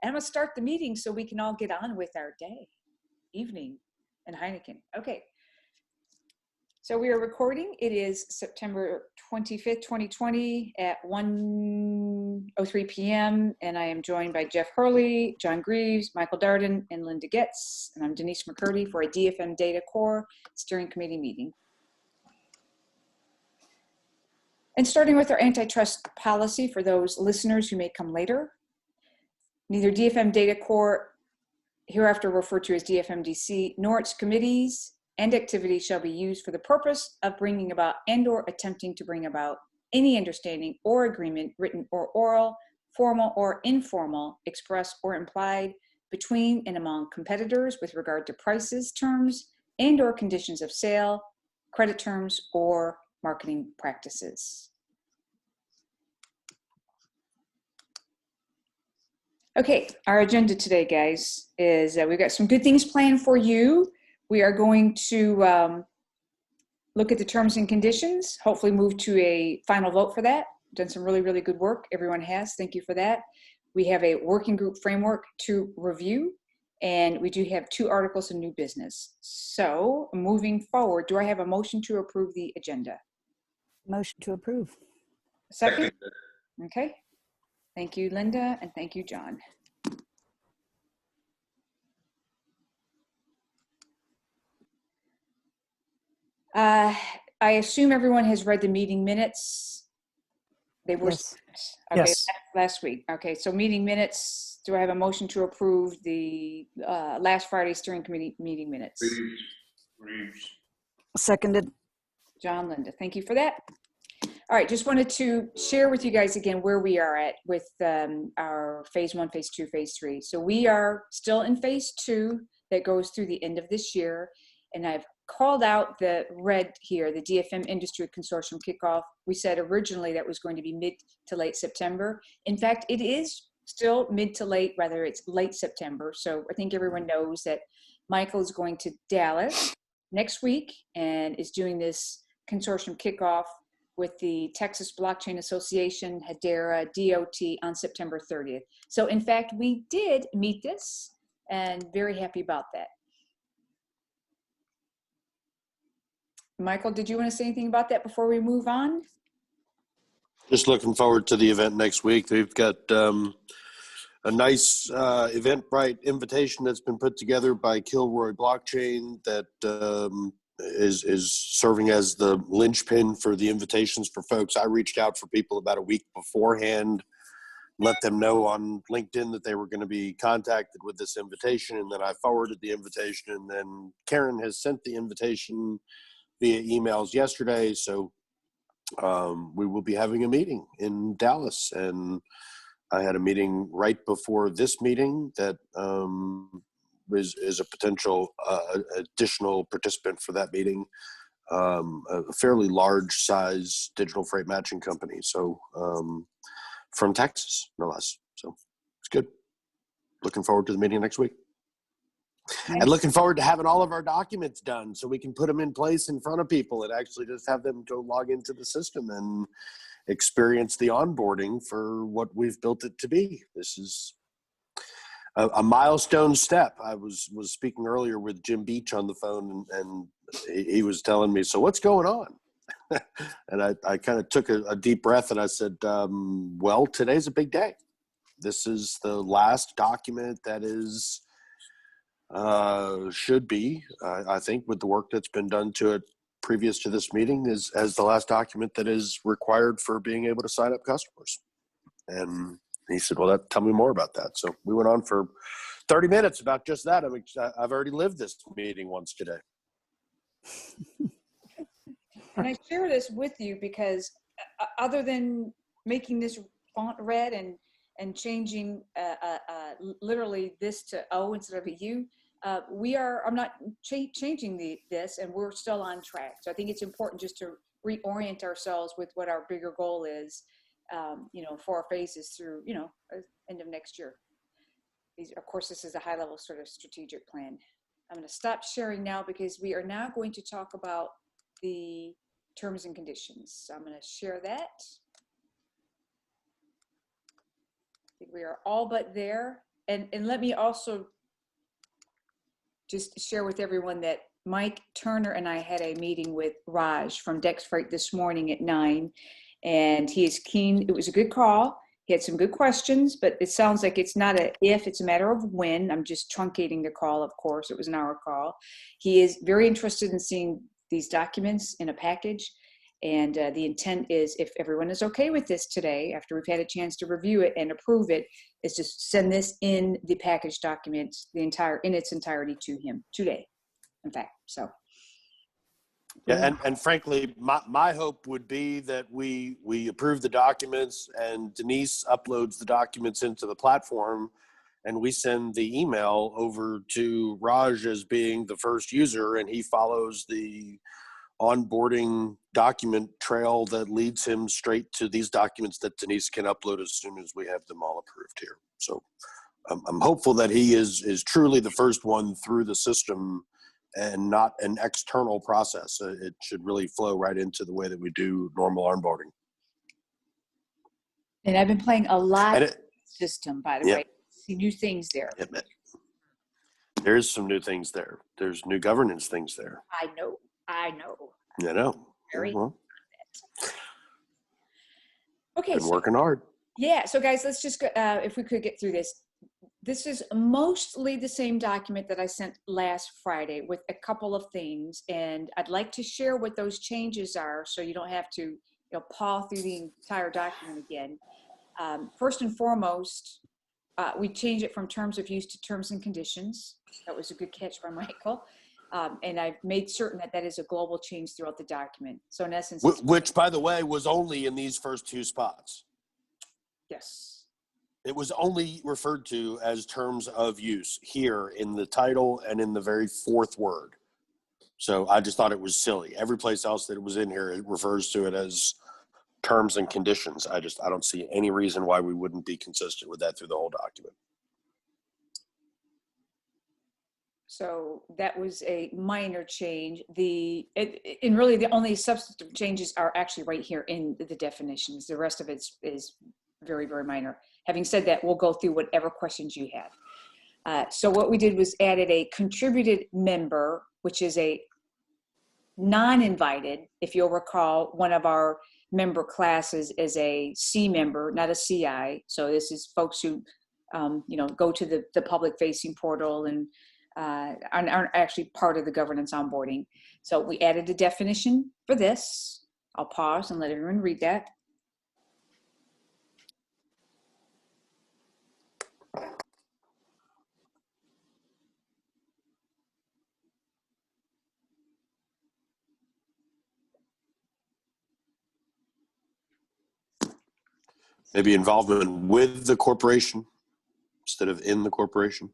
And I'm going to start the meeting so we can all get on with our evening, and Heineken. Okay. So we are recording. It is September 25th, 2020 at 1:03 p.m. And I am joined by Jeff Hurley, John Greaves, Michael Darden, and Linda Getz. And I'm Denise McCurdy for a DFM Data Core Steering Committee meeting. And starting with our antitrust policy for those listeners who may come later, neither DFM Data Core, hereafter referred to as DFMDC, nor its committees and activities shall be used for the purpose of bringing about and/or attempting to bring about any understanding or agreement, written or oral, formal or informal, express or implied, between and among competitors with regard to prices, terms, and/or conditions of sale, credit terms, or marketing practices. Okay, our agenda today, guys, is we've got some good things planned for you. We are going to look at the terms and conditions, hopefully move to a final vote for that. Done some really, really good work. Everyone has. Thank you for that. We have a working group framework to review, and we do have 2 articles of new business. So moving forward, do I have a motion to approve the agenda? Motion to approve. Second? Okay. Thank you, Linda, and thank you, John. I assume everyone has read the meeting minutes. They were Yes. okay, Yes. last week. Okay, so meeting minutes. Do I have a motion to approve the last Friday steering committee meeting minutes? Reeves. Seconded. John, Linda, thank you for that. All right, just wanted to share with you guys again where we are at with our phase 1, phase 2, phase 3. So we are still in phase 2 that goes through the end of this year. And I've called out the red here, the DFM Industry Consortium kickoff. We said originally that was going to be mid to late September. In fact, it is still mid to late, rather it's late September. So I think everyone knows that Michael is going to Dallas next week and is doing this consortium kickoff with the Texas Blockchain Association, Hedera, DOT on September 30th. So in fact, we did meet this and very happy about that. Michael, did you want to say anything about that before we move on? Just looking forward to the event next week. We've got a nice Eventbrite invitation that's been put together by Kilroy Blockchain that is serving as the linchpin for the invitations for folks. I reached out for people about a week beforehand, let them know on LinkedIn that they were going to be contacted with this invitation, and then I forwarded the invitation, and then Karen has sent the invitation via emails yesterday. So we will be having a meeting in Dallas, and I had a meeting right before this meeting that is a potential additional participant for that meeting, a fairly large size digital freight matching company. So from Texas, no less. So it's good. Looking forward to the meeting next week. Nice. And looking forward to having all of our documents done so we can put them in place in front of people and actually just have them go log into the system and experience the onboarding for what we've built it to be. This is a milestone step. I was speaking earlier with Jim Beach on the phone, and he was telling me, so what's going on? And I kind of took a deep breath and I said, well, today's a big day. This is the last document that is should be, I think, with the work that's been done to it previous to this meeting, is as the last document that is required for being able to sign up customers. And he said, well, tell me more about that. So we went on for 30 minutes about just that. I mean, I've already lived this meeting once today. And I share this with you because other than making this font red and changing literally this to O instead of a U, I'm not changing this, and we're still on track. So I think it's important just to reorient ourselves with what our bigger goal is, for our phases through, end of next year. Of course, this is a high level sort of strategic plan. I'm going to stop sharing now because we are now going to talk about the terms and conditions. So I'm going to share that. I think we are all but there. and let me also just share with everyone that Mike Turner and I had a meeting with Raj from Dex Freight this morning at 9, and he is keen. It was a good call. He had some good questions, but it sounds like it's not a if, it's a matter of when. I'm just truncating the call, of course. It was an hour call. He is very interested in seeing these documents in a package. And the intent is, if everyone is okay with this today, after we've had a chance to review it and approve it, is to send this in the package documents, in its entirety to him today, in fact, so. Yeah, and frankly, my hope would be that we approve the documents and Denise uploads the documents into the platform and we send the email over to Raj as being the first user and he follows the onboarding document trail that leads him straight to these documents that Denise can upload as soon as we have them all approved here. So I'm hopeful that he is truly the first one through the system and not an external process. It should really flow right into the way that we do normal onboarding. And I've been playing a lot And of system, by the way. See new things there. There's some new things there. There's new governance things there. I know. You know. Very. Well, Okay. been working hard. Yeah. So guys, let's just go, if we could get through this. This is mostly the same document that I sent last Friday with a couple of things, and I'd like to share what those changes are so you don't have to paw through the entire document again. First and foremost, we changed it from terms of use to terms and conditions. That was a good catch by Michael. And I've made certain that that is a global change throughout the document. So in essence, Which, by the way, was only in these first two spots. yes. It was only referred to as terms of use here in the title and in the very fourth word. So I just thought it was silly. Every place else that it was in here, it refers to it as terms and conditions. I don't see any reason why we wouldn't be consistent with that through the whole document. So that was a minor change. And really the only substantive changes are actually right here in the definitions. The rest of it is very, very minor. Having said that, we'll go through whatever questions you have. So what we did was added a contributed member, which is a non-invited. If you'll recall, one of our member classes is a C member, not a CI. So this is folks who, go to the public-facing portal and aren't actually part of the governance onboarding. So we added a definition for this. I'll pause and let everyone read that. Maybe involvement with the corporation instead of in the corporation.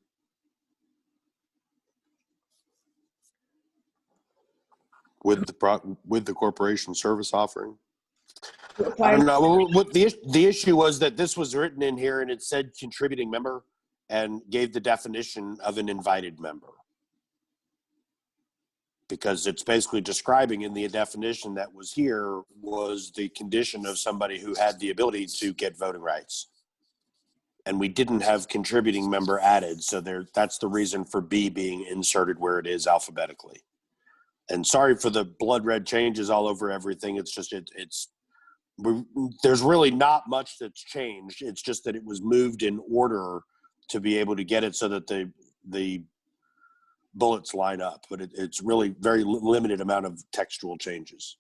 With the corporation service offering. I don't know. What the issue was that this was written in here and it said contributing member and gave the definition of an invited member. Because it's basically describing in the definition that was here was the condition of somebody who had the ability to get voting rights. And we didn't have contributing member added. So that's the reason for B being inserted where it is alphabetically. And sorry for the blood red changes all over everything. It's just, there's really not much that's changed. It's just that it was moved in order to be able to get it so that the bullets line up, but it's really very limited amount of textual changes.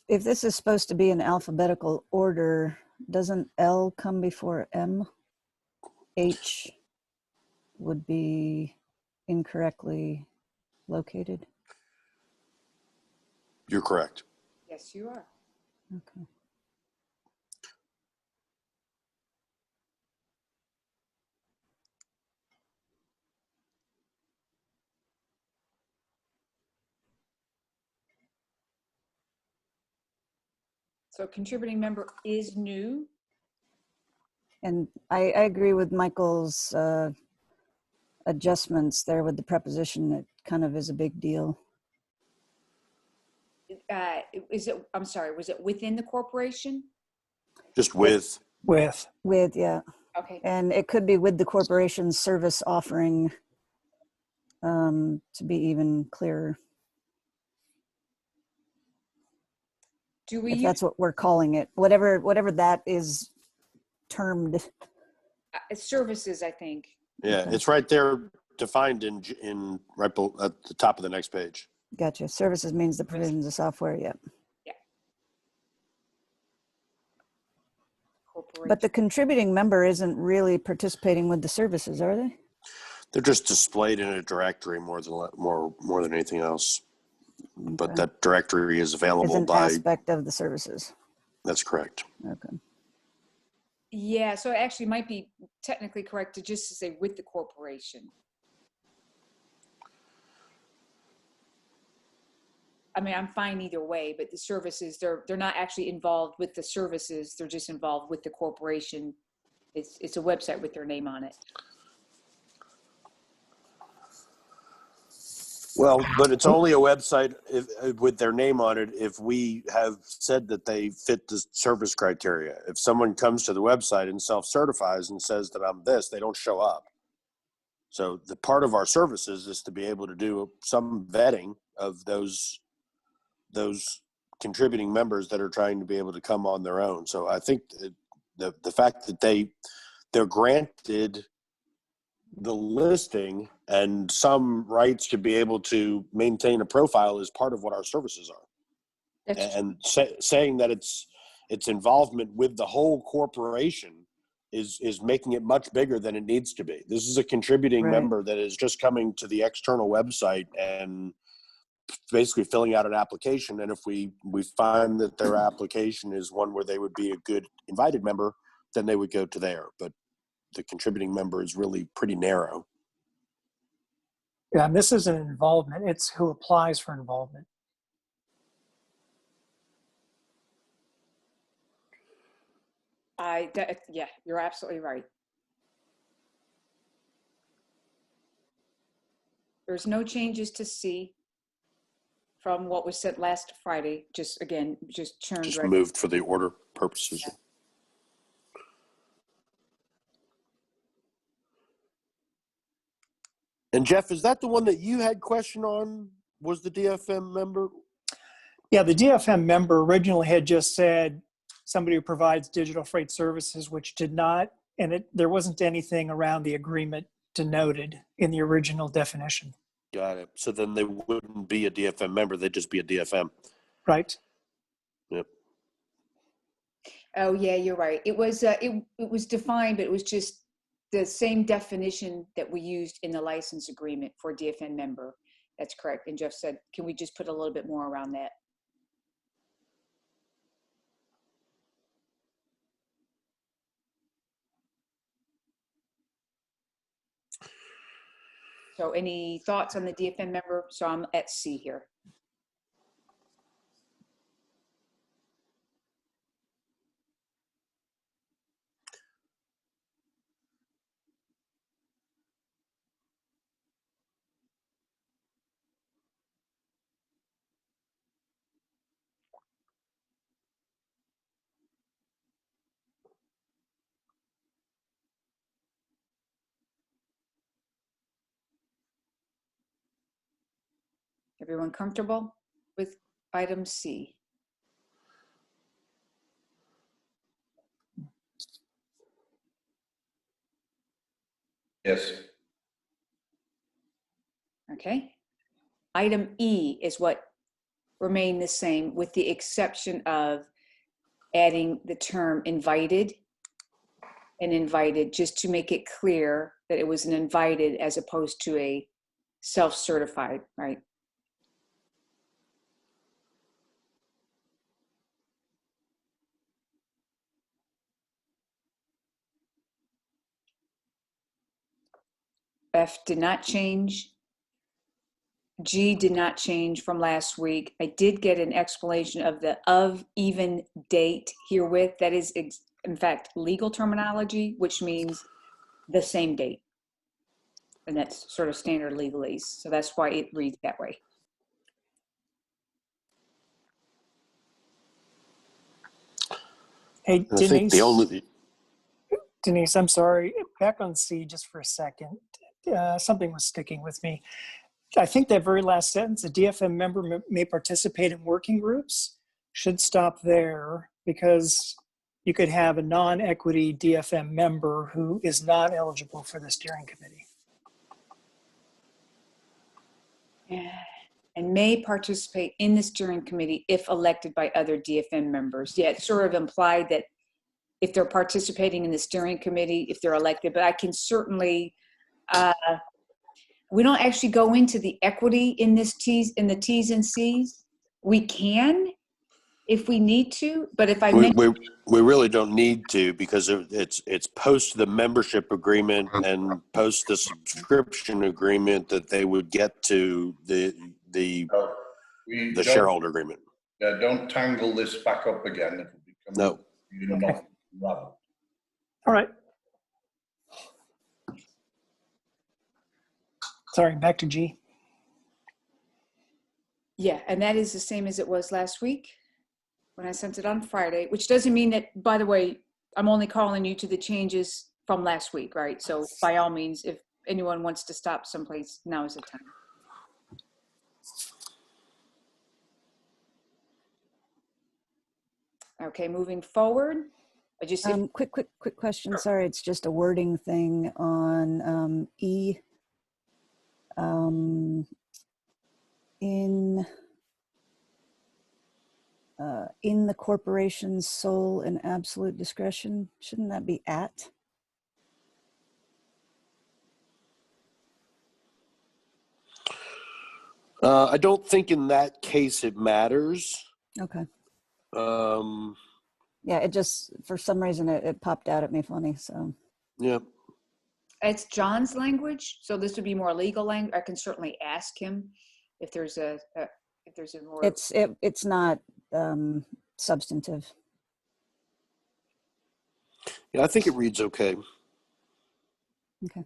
If this is supposed to be in alphabetical order, doesn't L come before M? H would be incorrectly located. You're correct. Yes, you are. Okay. So contributing member is new. And I agree with Michael's adjustments there with the preposition. It kind of is a big deal. I'm sorry, was it within the corporation? Just with. With, yeah. Okay. And it could be with the corporation's service offering, to be even clearer, Do we if use that's what we're calling it, whatever that is termed. services, I think. Yeah, Okay. it's right there defined in right at the top of the next page. Gotcha. Services means the provisions of software. Yep. Corporation. But the contributing member isn't really participating with the services, are they? They're just displayed in a directory more than anything else. But Okay. that directory is Is available an by. aspect of the services. That's correct. Okay. Yeah, so it actually might be technically correct to just to say with the corporation. I mean, I'm fine either way, but the services, they're not actually involved with the services. They're just involved with the corporation. It's a website with their name on it. Well, but it's only a website with their name on it if we have said that they fit the service criteria. If someone comes to the website and self-certifies and says that I'm this, they don't show up. So the part of our services is to be able to do some vetting of those contributing members that are trying to be able to come on their own. So I think the fact that they're granted the listing and some rights to be able to maintain a profile is part of what our services are. That's true. And saying that its involvement with the whole corporation is making it much bigger than it needs to be. This is a contributing Right. member that is just coming to the external website and basically filling out an application. And if we find that their application is one where they would be a good invited member, then they would go to there. But the contributing member is really pretty narrow. Yeah, and this isn't involvement, it's who applies for involvement. Yeah, you're absolutely right. There's no changes to C from what was said last Friday. Just again, just churned Just right. moved for the order purposes. And Jeff, is that the one that you had question on? Was the DFM member? Yeah, the DFM member originally had just said somebody who provides digital freight services, which did not, and there wasn't anything around the agreement denoted in the original definition. Got it. So then they wouldn't be a DFM member; they'd just be a DFM. Right. Yep. Oh yeah, you're right. It was it was defined, but it was just the same definition that we used in the license agreement for DFN member. That's correct. And Jeff said, can we just put a little bit more around that? So any thoughts on the DFN member? So I'm at C here. Everyone comfortable with item C? Yes. Okay. Item E is what remained the same with the exception of adding the term invited and invited, just to make it clear that it was an invited as opposed to a self-certified, right? F did not change. G did not change from last week. I did get an explanation of the of even date herewith. That is, in fact, legal terminology, which means the same date. And that's sort of standard legalese. So that's why it reads that way. Hey, I think Denise, Denise, I'm sorry. Back on C just for a second. Something was sticking with me. I think that very last sentence, a DFM member may participate in working groups, should stop there, because you could have a non-equity DFM member who is not eligible for the steering committee. Yeah. And may participate in the steering committee if elected by other DFM members. Yeah, it's sort of implied that if they're participating in the steering committee, if they're elected, but I can certainly, we don't actually go into the equity in the T's and C's. We can if we need to, but if I We really don't need to, because it's post the membership agreement and post the subscription agreement that they would get to the We the don't- shareholder agreement. Yeah, don't tangle this back up again. It'll become No. you're not unraveled. All right. Sorry, back to G. Yeah, and that is the same as it was last week when I sent it on Friday, which doesn't mean that, by the way, I'm only calling you to the changes from last week, right? So by all means, if anyone wants to stop someplace, now is the time. Okay, moving forward. I just, Quick question. Sorry, it's just a wording thing on E. In the corporation's sole and absolute discretion, shouldn't that be at? I don't think in that case it matters. Okay. Um, Yeah, it just, for some reason, it popped out at me funny, so. yeah. it's John's language, so this would be more legal language. I can certainly ask him if there's a more. It's not substantive. Yeah, I think it reads okay. Okay.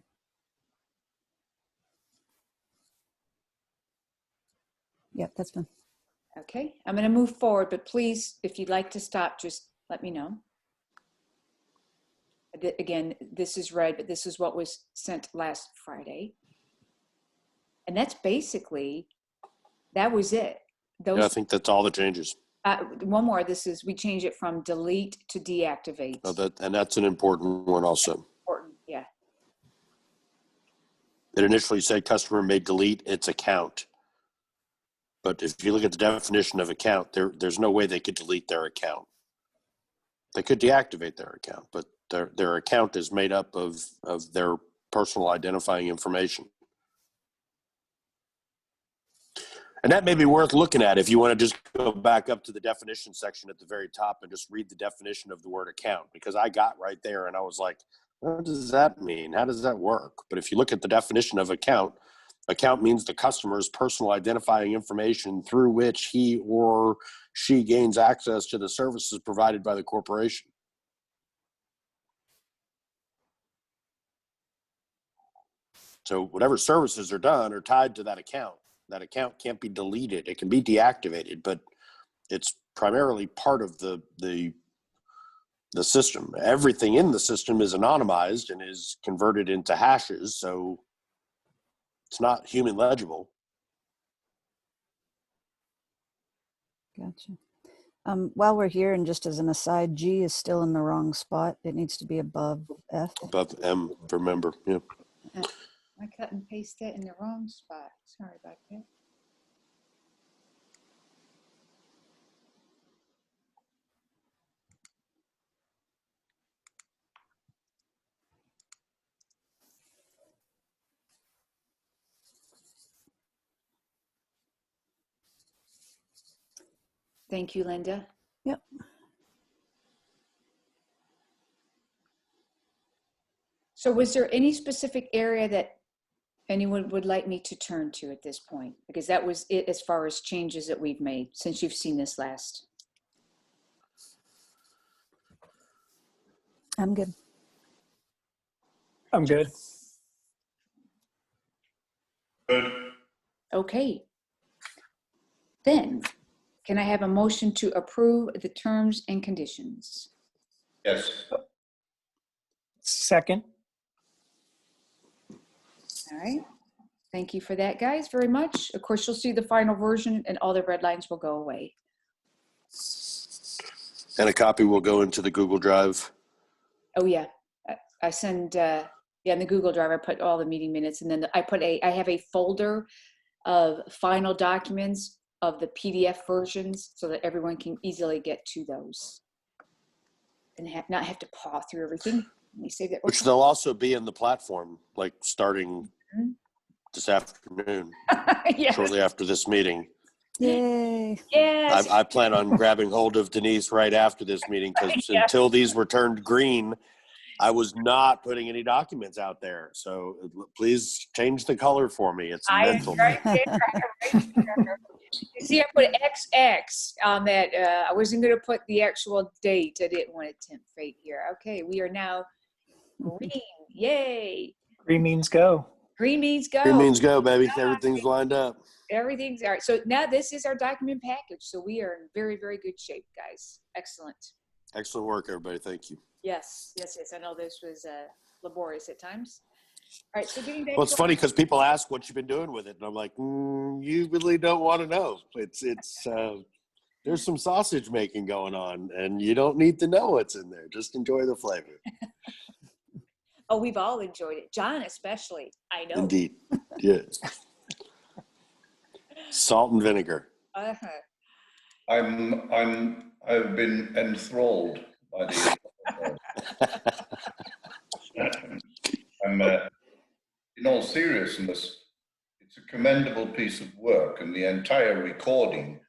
Yeah, that's fine. Okay, I'm going to move forward, but please, if you'd like to stop, just let me know. Again, this is read, but this is what was sent last Friday. And that's basically, that was it. Yeah, I think that's all the changes. One more, we change it from delete to deactivate. Oh, and that's an important one also. Important, yeah. It initially said customer may delete its account. But if you look at the definition of account, there's no way they could delete their account. They could deactivate their account, but their account is made up of their personal identifying information. And that may be worth looking at if you want to just go back up to the definition section at the very top and just read the definition of the word account, because I got right there and I was like, what does that mean? How does that work? But if you look at the definition of account means the customer's personal identifying information through which he or she gains access to the services provided by the corporation. So whatever services are done are tied to that account. That account can't be deleted. It can be deactivated, but it's primarily part of the system. Everything in the system is anonymized and is converted into hashes, so it's not human legible. Gotcha. While we're here, and just as an aside, G is still in the wrong spot. It needs to be above F. Above M for member, yeah. I cut and pasted it in the wrong spot. Sorry about that. Thank you, Linda. Yep. So was there any specific area that anyone would like me to turn to at this point? Because that was it as far as changes that we've made since you've seen this last. I'm good. I'm good. Good. Okay. Then, can I have a motion to approve the terms and conditions? Yes. Second. All right. Thank you for that, guys, very much. Of course, you'll see the final version and all the red lines will go away. And a copy will go into the Google Drive. Oh, yeah. I send, yeah, in the Google Drive, I put all the meeting minutes, and then I have a folder of final documents of the PDF versions so that everyone can easily get to those and not have to paw through everything. Let me save that. Which they'll also be in the platform, like starting this afternoon, Yes. shortly after this meeting. Yay. Yes. I plan on grabbing hold of Denise right after this meeting because Yeah. until these were turned green, I was not putting any documents out there. So please change the color for me. It's mental. Right there. You see, I put XX on that. I wasn't going to put the actual date. I didn't want to tempt fate here. Okay, we are now green. Yay. Green means go. Green means go. Green means go, baby. Everything's lined up. Everything's all right. So now this is our document package. So we are in very, very good shape, guys. Excellent. Excellent work, everybody. Thank you. Yes. I know this was laborious at times. All right, so getting back Well, it's to funny because people ask what you've been doing with it, and I'm like, you really don't want to know. It's there's some sausage making going on, and you don't need to know what's in there. Just enjoy the flavor. Oh, we've all enjoyed it. John especially. I know. Indeed, yeah. Salt and vinegar. Uh-huh. I've been enthralled by the. In all seriousness, it's a commendable piece of work, and the entire recording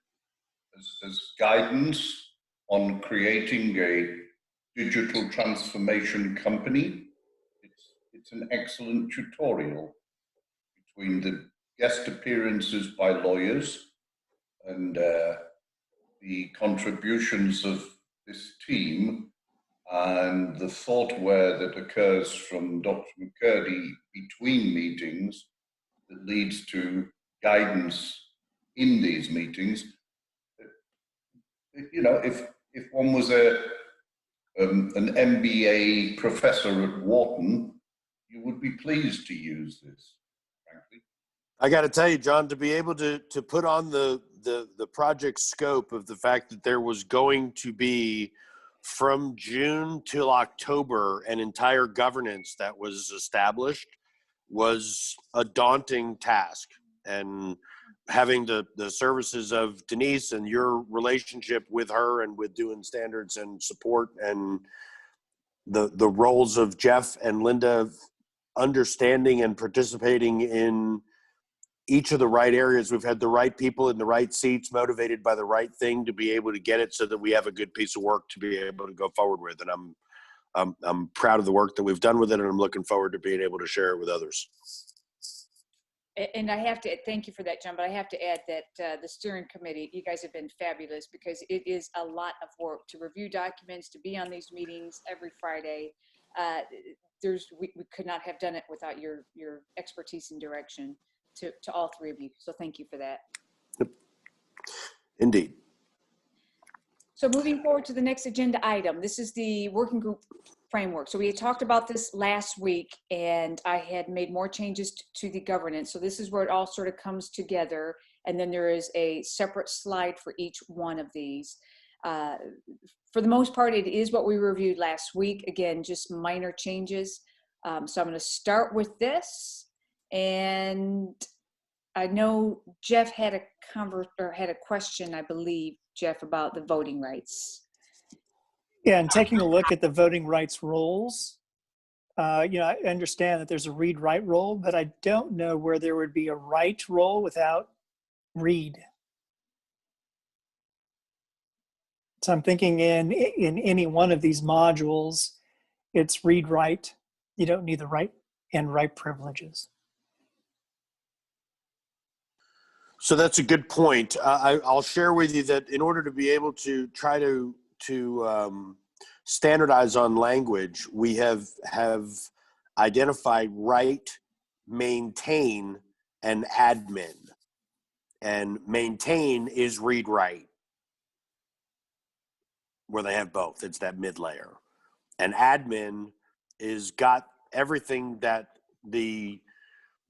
as guidance on creating a digital transformation company. It's an excellent tutorial between the guest appearances by lawyers and the contributions of this team and the thoughtware that occurs from Dr. McCurdy between meetings that leads to guidance in these meetings. You know, if one was an MBA professor at Wharton, you would be pleased to use this, frankly. I got to tell you, John, to be able to put on the project scope of the fact that there was going to be from June till October an entire governance that was established was a daunting task. And having the services of Denise and your relationship with her and with doing standards and support and the roles of Jeff and Linda understanding and participating in each of the right areas. We've had the right people in the right seats, motivated by the right thing to be able to get it so that we have a good piece of work to be able to go forward with. And I'm proud of the work that we've done with it, and I'm looking forward to being able to share it with others. And I have to thank you for that, John, but I have to add that the steering committee, you guys have been fabulous because it is a lot of work to review documents, to be on these meetings every Friday. We could not have done it without your expertise and direction to all three of you. So thank you for that. Yep. Indeed. So moving forward to the next agenda item, this is the working group framework. So we had talked about this last week and I had made more changes to the governance. So this is where it all sort of comes together. And then there is a separate slide for each one of these. For the most part, it is what we reviewed last week. Again, just minor changes. So I'm going to start with this. And I know Jeff had a question, I believe, Jeff, about the voting rights. Yeah, and taking a look at the voting rights roles, I understand that there's a read-write role, but I don't know where there would be a write role without read. So I'm thinking in any one of these modules, it's read-write. You don't need the write and write privileges. So that's a good point. I'll share with you that in order to be able to try to standardize on language, we have identified write, maintain, and admin. And maintain is read write, where they have both. It's that mid layer. And admin is got everything that the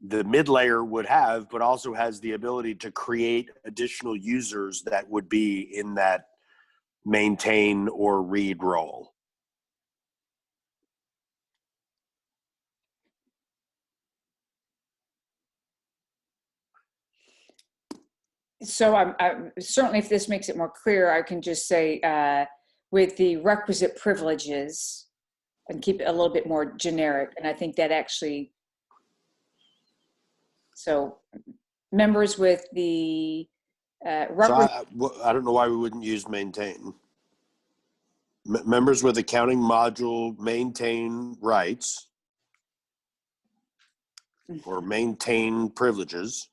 mid layer would have, but also has the ability to create additional users that would be in that maintain or read role. So I'm certainly, if this makes it more clear, I can just say with the requisite privileges and keep it a little bit more generic. And I think that actually, so members with the So I don't know why we wouldn't use maintain. Members with accounting module maintain rights or maintain privileges,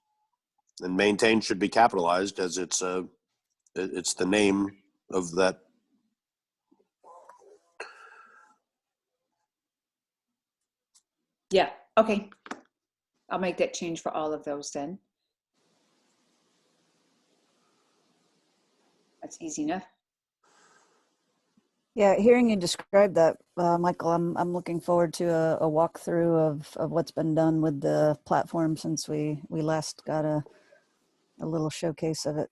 and maintain should be capitalized as it's the name of that. Yeah, okay. I'll make that change for all of those then. That's easy enough. Yeah, hearing you describe that, Michael, I'm looking forward to a walkthrough of what's been done with the platform since we last got a little showcase of it.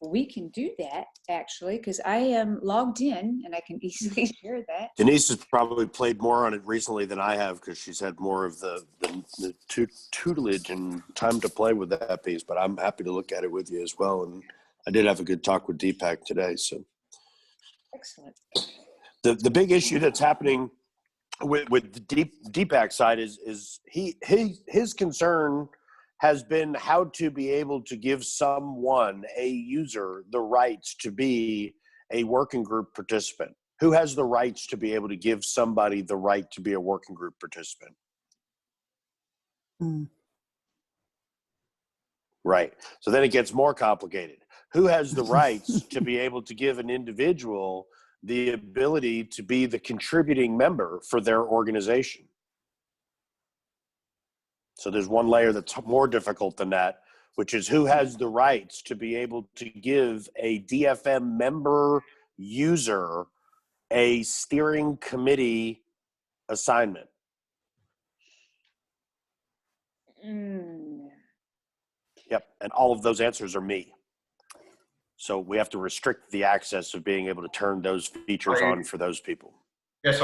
We can do that actually, because I am logged in and I can easily share that. Denise has probably played more on it recently than I have because she's had more of the tutelage and time to play with that piece, but I'm happy to look at it with you as well. And I did have a good talk with Deepak today. So Excellent. the big issue that's happening with the Deepak side is his concern has been how to be able to give someone, a user, the rights to be a working group participant. Who has the rights to be able to give somebody the right to be a working group participant? Mm. Right. So then it gets more complicated. Who has the rights to be able to give an individual the ability to be the contributing member for their organization? So there's one layer that's more difficult than that, which is who has the rights to be able to give a DFM member user a steering committee assignment. Mm. Yep. And all of those answers are me. So we have to restrict the access of being able to turn those features on for those people. Yes,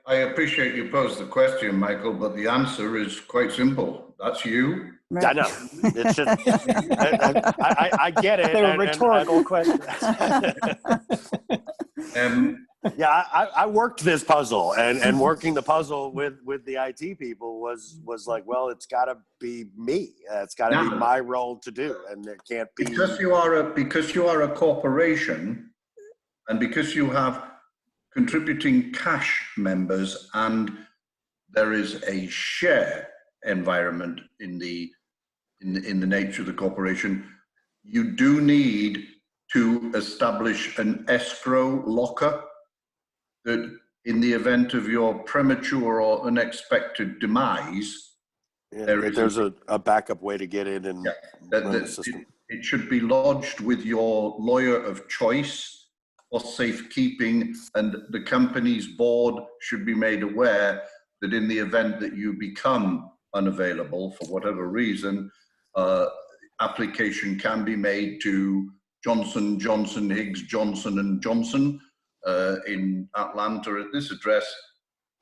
I appreciate you posed the question, Michael, but the answer is quite simple. That's you. Right. I know. It's just, I get it. They were rhetorical questions. Yeah, I worked this puzzle, and working the puzzle with the IT people was like, well, it's got to be me. It's got to be my role to do, and it can't be because you are a corporation, and because you have contributing cash members, and there is a share environment in the nature of the corporation. You do need to establish an escrow locker that in the event of your premature or unexpected demise, there's a backup way to get in and run the system. It should be lodged with your lawyer of choice for safekeeping, and the company's board should be made aware that in the event that you become unavailable for whatever reason, application can be made to Johnson, Johnson, Higgs, Johnson & Johnson in Atlanta at this address,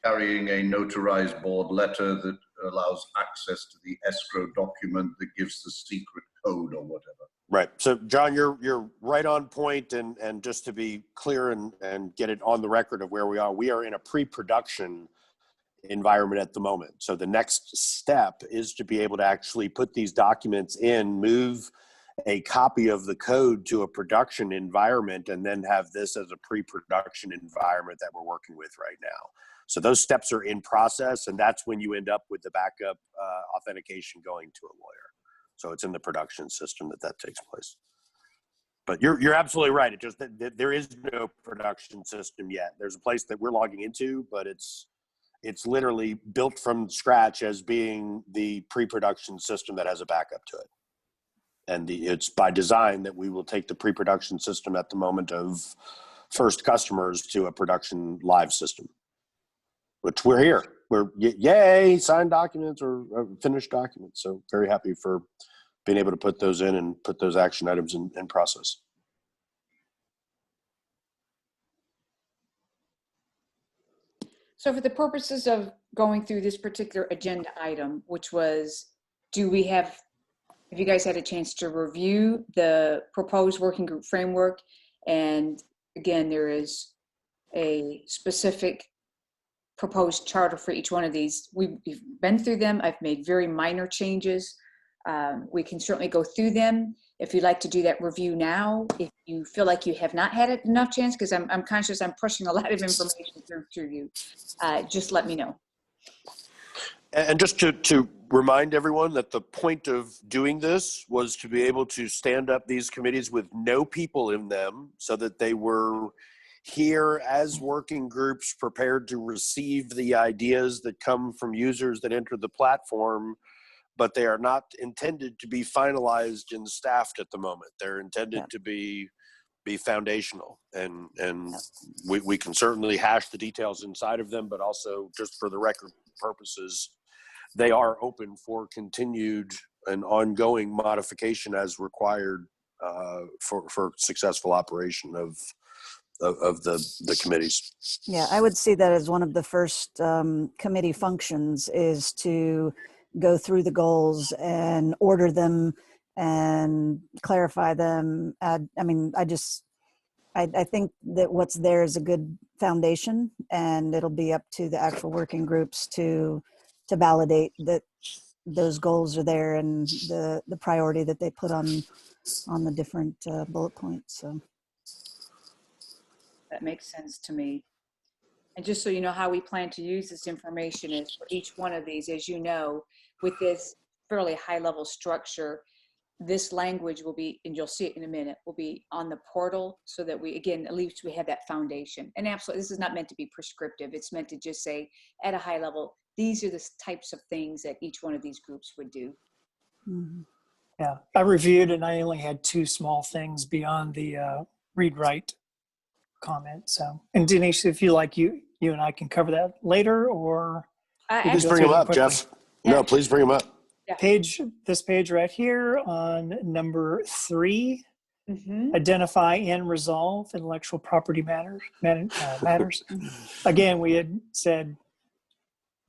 carrying a notarized board letter that allows access to the escrow document that gives the secret code or whatever. Right. So, John, you're right on point, and just to be clear and get it on the record of where we are in a pre-production environment at the moment. So the next step is to be able to actually put these documents in, move a copy of the code to a production environment, and then have this as a pre-production environment that we're working with right now. So those steps are in process, and that's when you end up with the backup authentication going to a lawyer. So it's in the production system that takes place. But you're absolutely right. It just there is no production system yet. There's a place that we're logging into, but it's literally built from scratch as being the pre-production system that has a backup to it. And it's by design that we will take the pre-production system at the moment of first customers to a production live system. which we're here. We're yay, signed documents or finished documents. So very happy for being able to put those in and put those action items in process. So for the purposes of going through this particular agenda item, which was, have you guys had a chance to review the proposed working group framework? And again, there is a specific proposed charter for each one of these. We've been through them. I've made very minor changes. We can certainly go through them. If you'd like to do that review now, if you feel like you have not had enough chance, because I'm conscious I'm pushing a lot of information through you, just let me know. And just to remind everyone that the point of doing this was to be able to stand up these committees with no people in them so that they were here as working groups prepared to receive the ideas that come from users that enter the platform, but they are not intended to be finalized and staffed at the moment. They're intended to be foundational, and we can certainly hash the details inside of them, but also just for the record purposes, they are open for continued and ongoing modification as required for successful operation of the committees. Yeah, I would see that as one of the first committee functions is to go through the goals and order them and clarify them. I think that what's there is a good foundation, and it'll be up to the actual working groups to validate that those goals are there and the priority that they put on the different bullet points. So That makes sense to me. And just so you know how we plan to use this information is for each one of these, as you know, with this fairly high level structure, this language will be, and you'll see it in a minute, will be on the portal so that we, again, at least we have that foundation. And absolutely, this is not meant to be prescriptive. It's meant to just say at a high level, these are the types of things that each one of these groups would do. mm-hmm. Yeah, I reviewed and I only had 2 small things beyond the read-write comment. So, and Denise, if you like, you and I can cover that later, or Please bring them up, quickly. Jeff. No, please bring them up. Yeah. This page right here on number 3, Mm-hmm. identify and resolve intellectual property matters. Again, we had said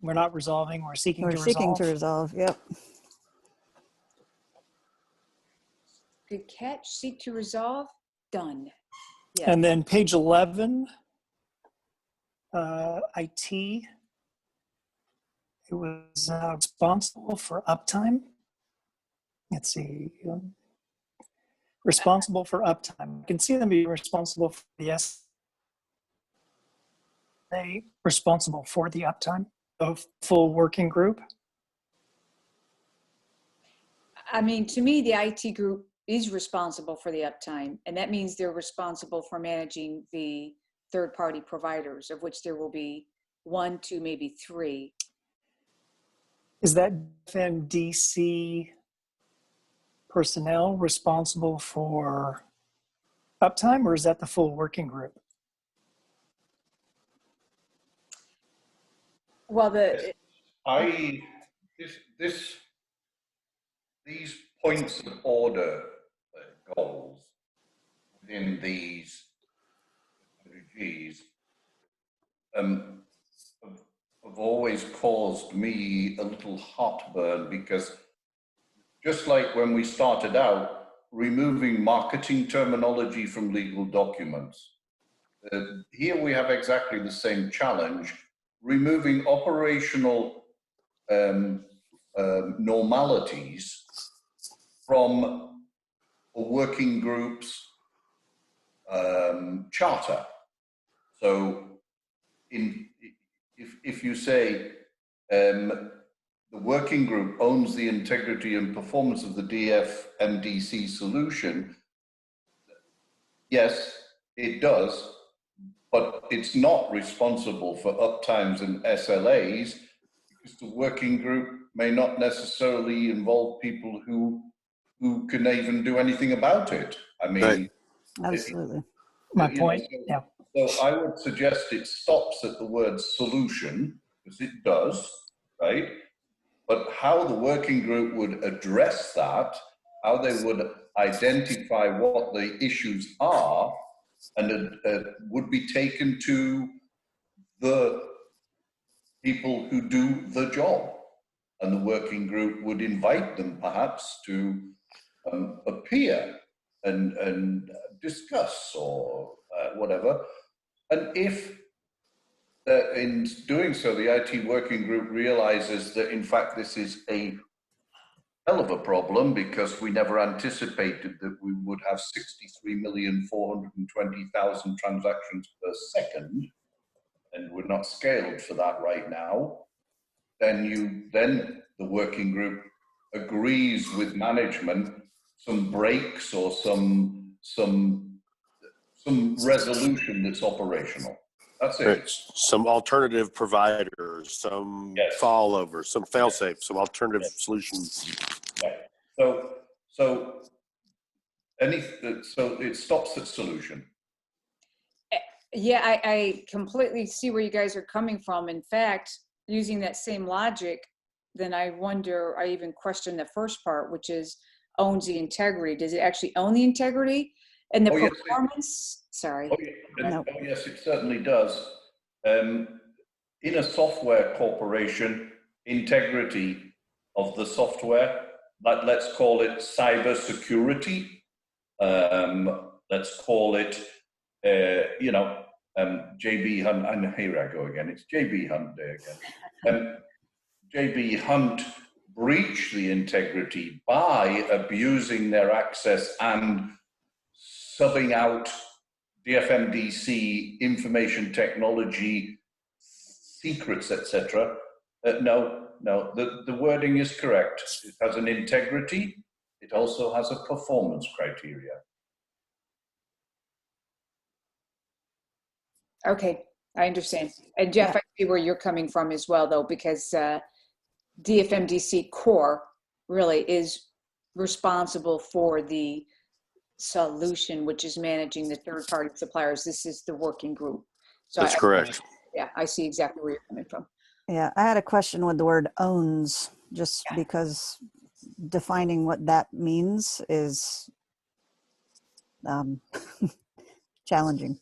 we're not resolving, we're seeking to resolve. Yep. Good catch. Seek to resolve. Done. Yeah. And then page 11, IT. It was responsible for uptime. Let's see. Responsible for uptime. You can see them be responsible for the they responsible for the uptime of full working group. I mean, to me, the IT group is responsible for the uptime, and that means they're responsible for managing the third-party providers, of which there will be 1, 2, maybe 3. Is that FMDC personnel responsible for uptime, or is that the full working group? Well, these points of order goals within these Gs have always caused me a little heartburn, because just like when we started out, removing marketing terminology from legal documents, here we have exactly the same challenge, removing operational normalities from a working group's charter. So if you say the working group owns the integrity and performance of the DFMDC solution, yes, it does, but it's not responsible for uptimes and SLAs, because the working group may not necessarily involve people who can even do anything about it. I mean, Right. Absolutely. My point, yeah. So I would suggest it stops at the word solution, because it does, right? But how the working group would address that, how they would identify what the issues are, and would be taken to the people who do the job. And the working group would invite them perhaps to appear and discuss or whatever. And if in doing so, the IT working group realizes that in fact this is a hell of a problem because we never anticipated that we would have 63,420,000 transactions per second, and we're not scaled for that right now, then the working group agrees with management some breaks or some resolution that's operational. That's it. Right. Some alternative providers, some fallover, some fail-safe, some alternative solutions. Yeah. So it stops at solution. Yeah, I completely see where you guys are coming from. In fact, using that same logic, then I wonder, I even question the first part, which is owns the integrity. Does it actually own the integrity and the performance? Sorry. Yes, it certainly does. In a software corporation, integrity of the software, let's call it cyber security. Let's call it, JB Hunt, and here I go again, it's JB Hunt Day again. JB Hunt breached the integrity by abusing their access and subbing out DFMDC information technology secrets, etc. No, the wording is correct. It has an integrity. It also has a performance criteria. Okay, I understand. And Jeff, I see where you're coming from as well, though, because DFMDC core really is responsible for the solution, which is managing the third-party suppliers. This is the working group. So That's correct. Yeah, I see exactly where you're coming from. Yeah, I had a question with the word owns, just because defining what that means is challenging.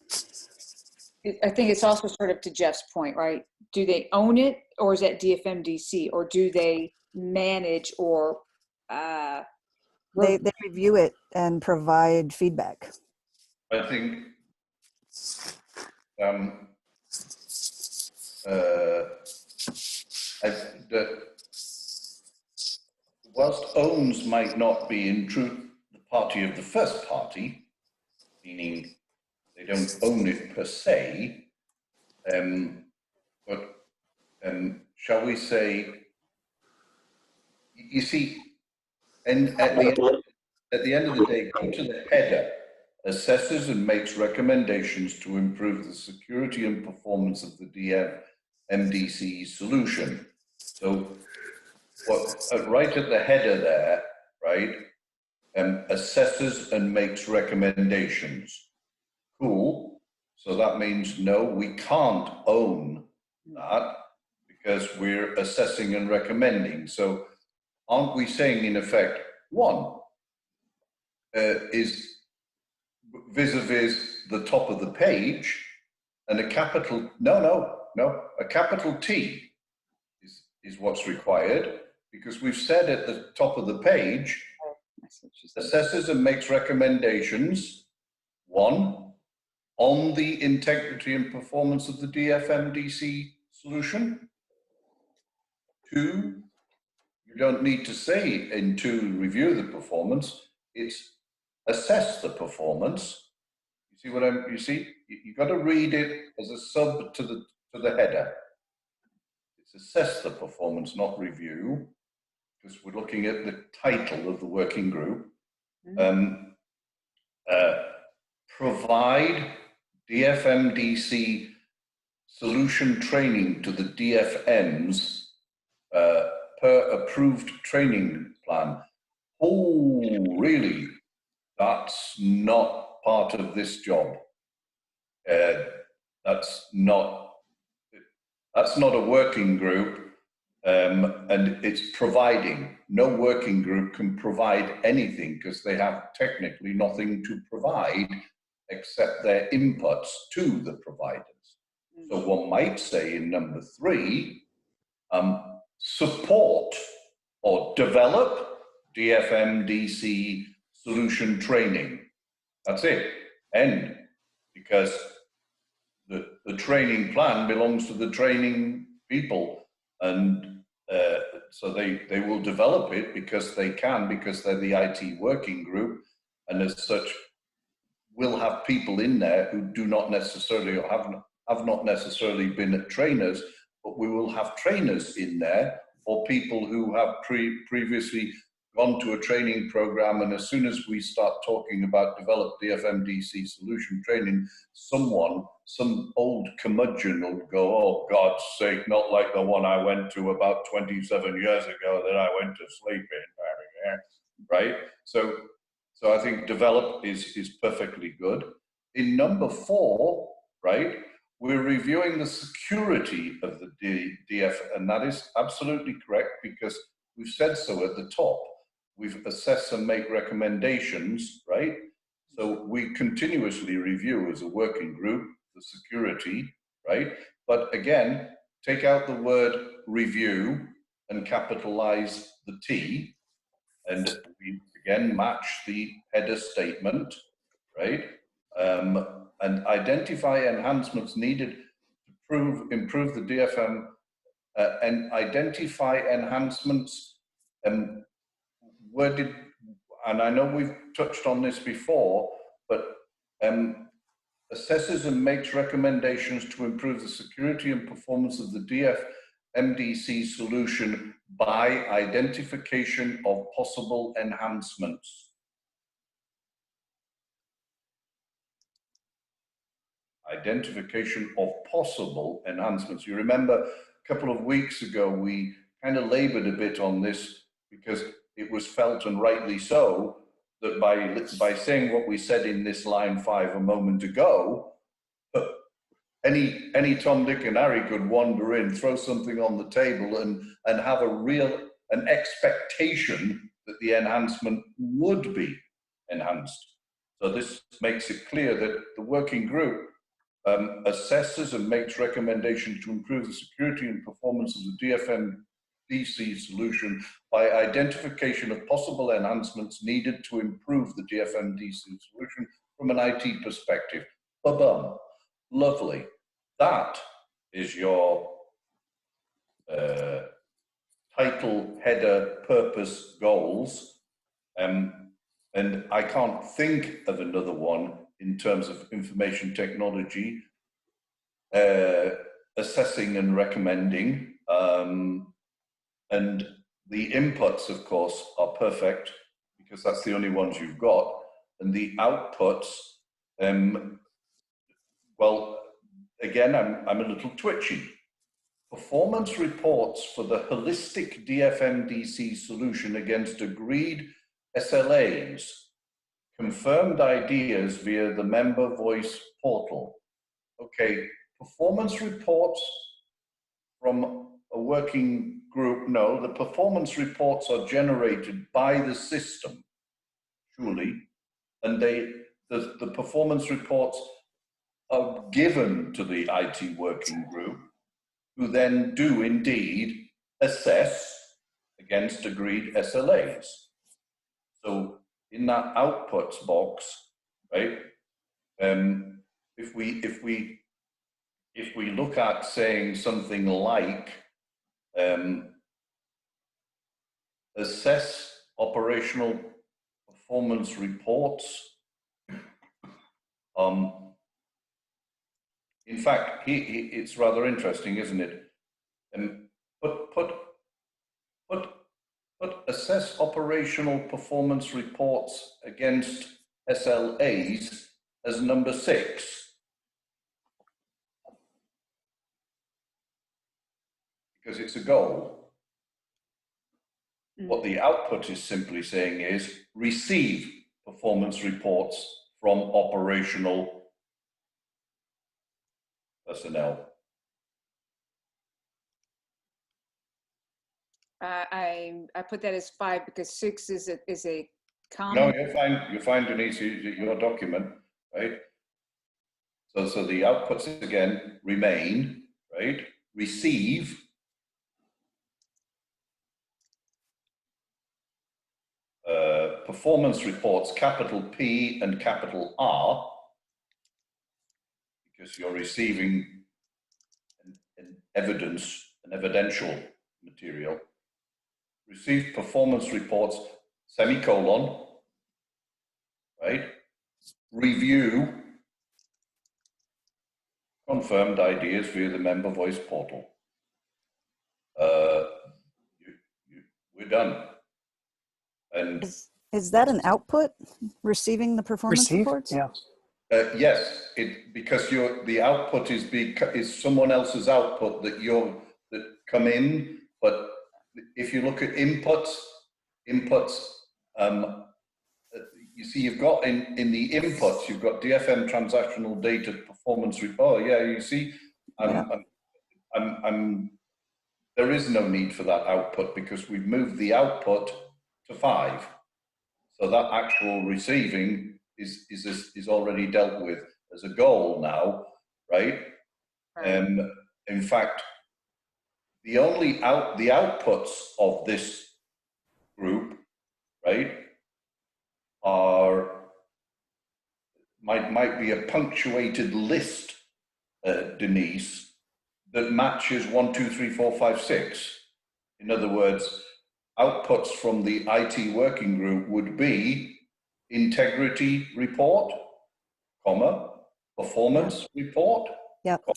I think it's also sort of to Jeff's point, right? Do they own it, or is that DFMDC, or do they manage or They review it and provide feedback. I think whilst owns might not be in truth the party of the first party, meaning they don't own it per se, but shall we say, you see, and at the end of the day, go to the header, assesses and makes recommendations to improve the security and performance of the DFMDC solution. So right at the header there, right, assesses and makes recommendations. Cool. So that means no, we can't own that because we're assessing and recommending. So aren't we saying in effect, one is vis-a-vis the top of the page, and a capital, a capital T is what's required, because we've said at the top of the page, assesses and makes recommendations, one, on the integrity and performance of the DFMDC solution. Two, you don't need to say in two, review the performance, it's assess the performance. You see what you see? You've got to read it as a sub to the header. It's assess the performance, not review, because we're looking at the title of the working group. Provide DFMDC solution training to the DFMs per approved training plan. Oh, really? That's not part of this job. That's not, That's not a working group, and it's providing. No working group can provide anything because they have technically nothing to provide except their inputs to the providers. So one might say in number 3, support or develop DFMDC solution training. That's it. End. Because the training plan belongs to the training people, and so they will develop it because they can, because they're the IT working group, and as such will have people in there who do not necessarily or have not necessarily been trainers, but we will have trainers in there or people who have previously gone to a training program, and as soon as we start talking about develop DFMDC solution training, some old curmudgeon will go, oh God's sake, not like the one I went to about 27 years ago that I went to sleep in, right? So I think develop is perfectly good. In number 4, right, we're reviewing the security of the DF, and that is absolutely correct because we've said so at the top. We've assessed and make recommendations, right? So we continuously review as a working group the security, right? But again, take out the word review and capitalize the T, and we again match the header statement, right? And identify enhancements needed to improve the DFM, and identify enhancements. And I know we've touched on this before, but assesses and makes recommendations to improve the security and performance of the DFMDC solution by identification of possible enhancements. Identification of possible enhancements. You remember a couple of weeks ago, we kind of labored a bit on this because it was felt, and rightly so, that by saying what we said in this line 5 a moment ago, any Tom, Dick and Harry could wander in, throw something on the table and have an expectation that the enhancement would be enhanced. So this makes it clear that the working group assesses and makes recommendations to improve the security and performance of the DFMDC solution by identification of possible enhancements needed to improve the DFMDC solution from an IT perspective. Ba-bum. Lovely. That is your title, header, purpose, goals. And I can't think of another one in terms of information technology, assessing and recommending. And the inputs, of course, are perfect because that's the only ones you've got. And the outputs, well, again, I'm a little twitchy. Performance reports for the holistic DFMDC solution against agreed SLAs. Confirmed ideas via the member voice portal. Okay, performance reports from a working group, no, the performance reports are generated by the system, surely, and the performance reports are given to the IT working group, who then do indeed assess against agreed SLAs. So in that outputs box, right? If we look at saying something like assess operational performance reports. In fact, it's rather interesting, isn't it? But assess operational performance reports against SLAs as number 6. Because it's a goal. What the output is simply saying is receive performance reports from operational personnel. I put that as 5 because 6 is a No, common. you're fine, Denise, your document, right? So the outputs again remain, right? Receive. Performance reports, capital P and capital R, because you're receiving an evidential material. Receive performance reports, semicolon, right? Review confirmed ideas via the member voice portal. We're done. And Is that an output, receiving the performance Receive? reports? Yeah. yes, because the output is someone else's output that come in. But if you look at inputs, you see you've got in the inputs you've got DFM transactional data performance report. Oh yeah, you see, there is no need for that output because we've moved the output to 5. So that actual receiving is already dealt with as a goal now, right? In fact, the outputs of this group, right, might be a punctuated list, Denise, that matches 1, 2, 3, 4, 5, 6. In other words, outputs from the IT working group would be integrity report, comma, performance report, Yep. comma,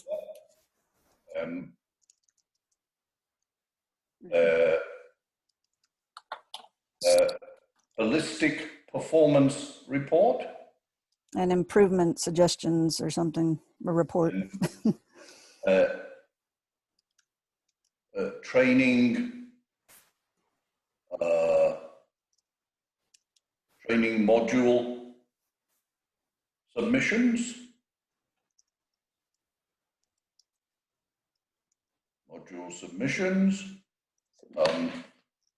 holistic performance report, And improvement suggestions or something, a report. Training module submissions,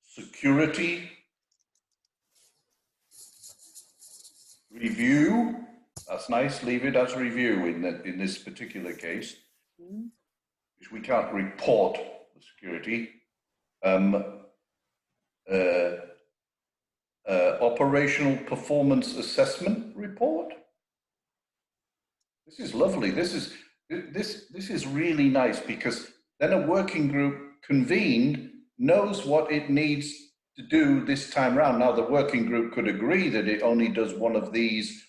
security review. That's nice. Leave it as review in this particular case, which we can't report the security. Operational performance assessment report. This is lovely. This is really nice because then a working group convened knows what it needs to do this time around. Now the working group could agree that it only does one of these.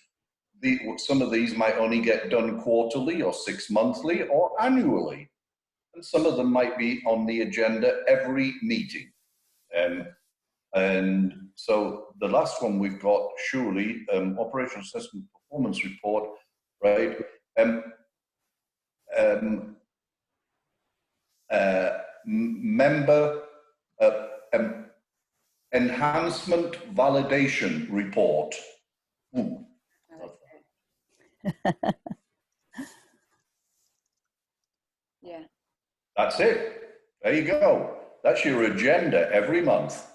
Some of these might only get done quarterly or 6 monthly or annually. And some of them might be on the agenda every meeting. And so the last one we've got, surely, operational assessment performance report, right? Member enhancement validation report. Ooh. Yeah. That's it. There you go. That's your agenda every month.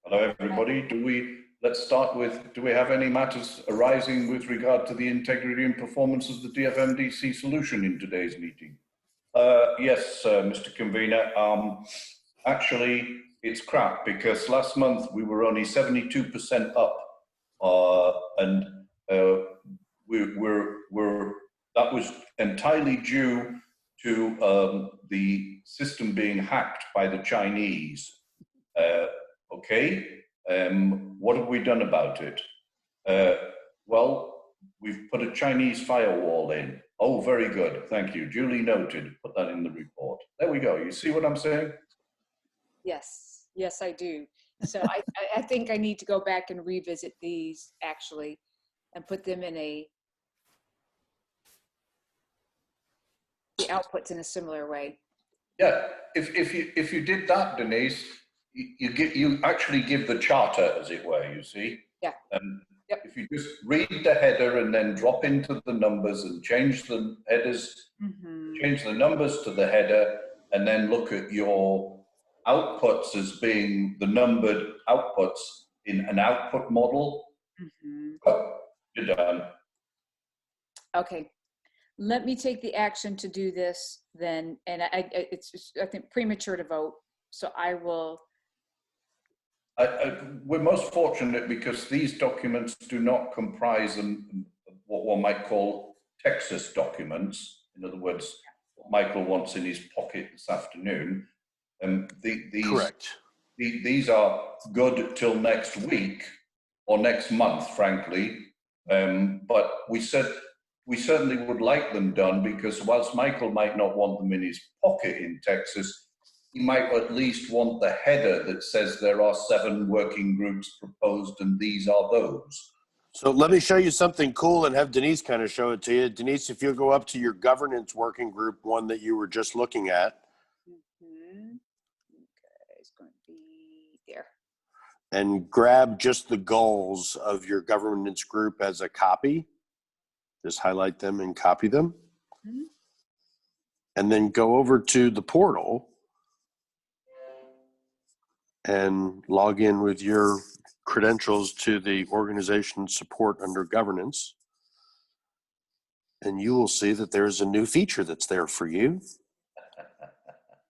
Hello, everybody. Let's start with, do we have any matters arising with regard to the integrity and performance of the DFMDC solution in today's meeting? Yes, Mr. Convener. Actually, it's crap because last month we were only 72% up, and that was entirely due to the system being hacked by the Chinese. Okay, what have we done about it? Well, we've put a Chinese firewall in. Oh, very good. Thank you. Duly noted. Put that in the report. There we go. You see what I'm saying? Yes. Yes, I do. So I think I need to go back and revisit these actually and put them in the outputs in a similar way. Yeah. If you did that, Denise, you actually give the charter, as it were, you see? Yeah. Yep. If you just read the header and then drop into the numbers and change the headers, change the numbers to the header, and then look at your outputs as being the numbered outputs in an output model, you're done. Okay, let me take the action to do this then, and it's just, I think, premature to vote, so I will. We're most fortunate because these documents do not comprise what one might call Texas documents. In other words, what Michael wants in his pocket this afternoon. Correct. These are good till next week or next month, frankly. But we certainly would like them done, because whilst Michael might not want them in his pocket in Texas, he might at least want the header that says there are 7 working groups proposed and these are those. So let me show you something cool and have Denise kind of show it to you. Denise, if you'll go up to your governance working group, one that you were just looking at. Okay, it's going to be there. And grab just the goals of your governance group as a copy. Just highlight them and copy them. Mm-hmm. And then go over to the portal and log in with your credentials to the organization support under governance. And you will see that there's a new feature that's there for you.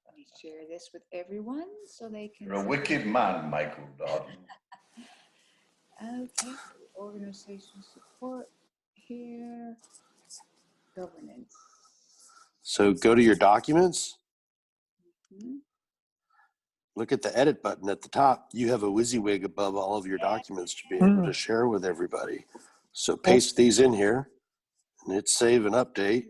Let me share this with everyone so they can. You're a wicked man, Michael Dodd. Okay, organization support here, governance. So go to your documents. Mhm. Look at the edit button at the top. You have a WYSIWYG above all of your documents to be able to share with everybody. So paste these in here and hit save and update.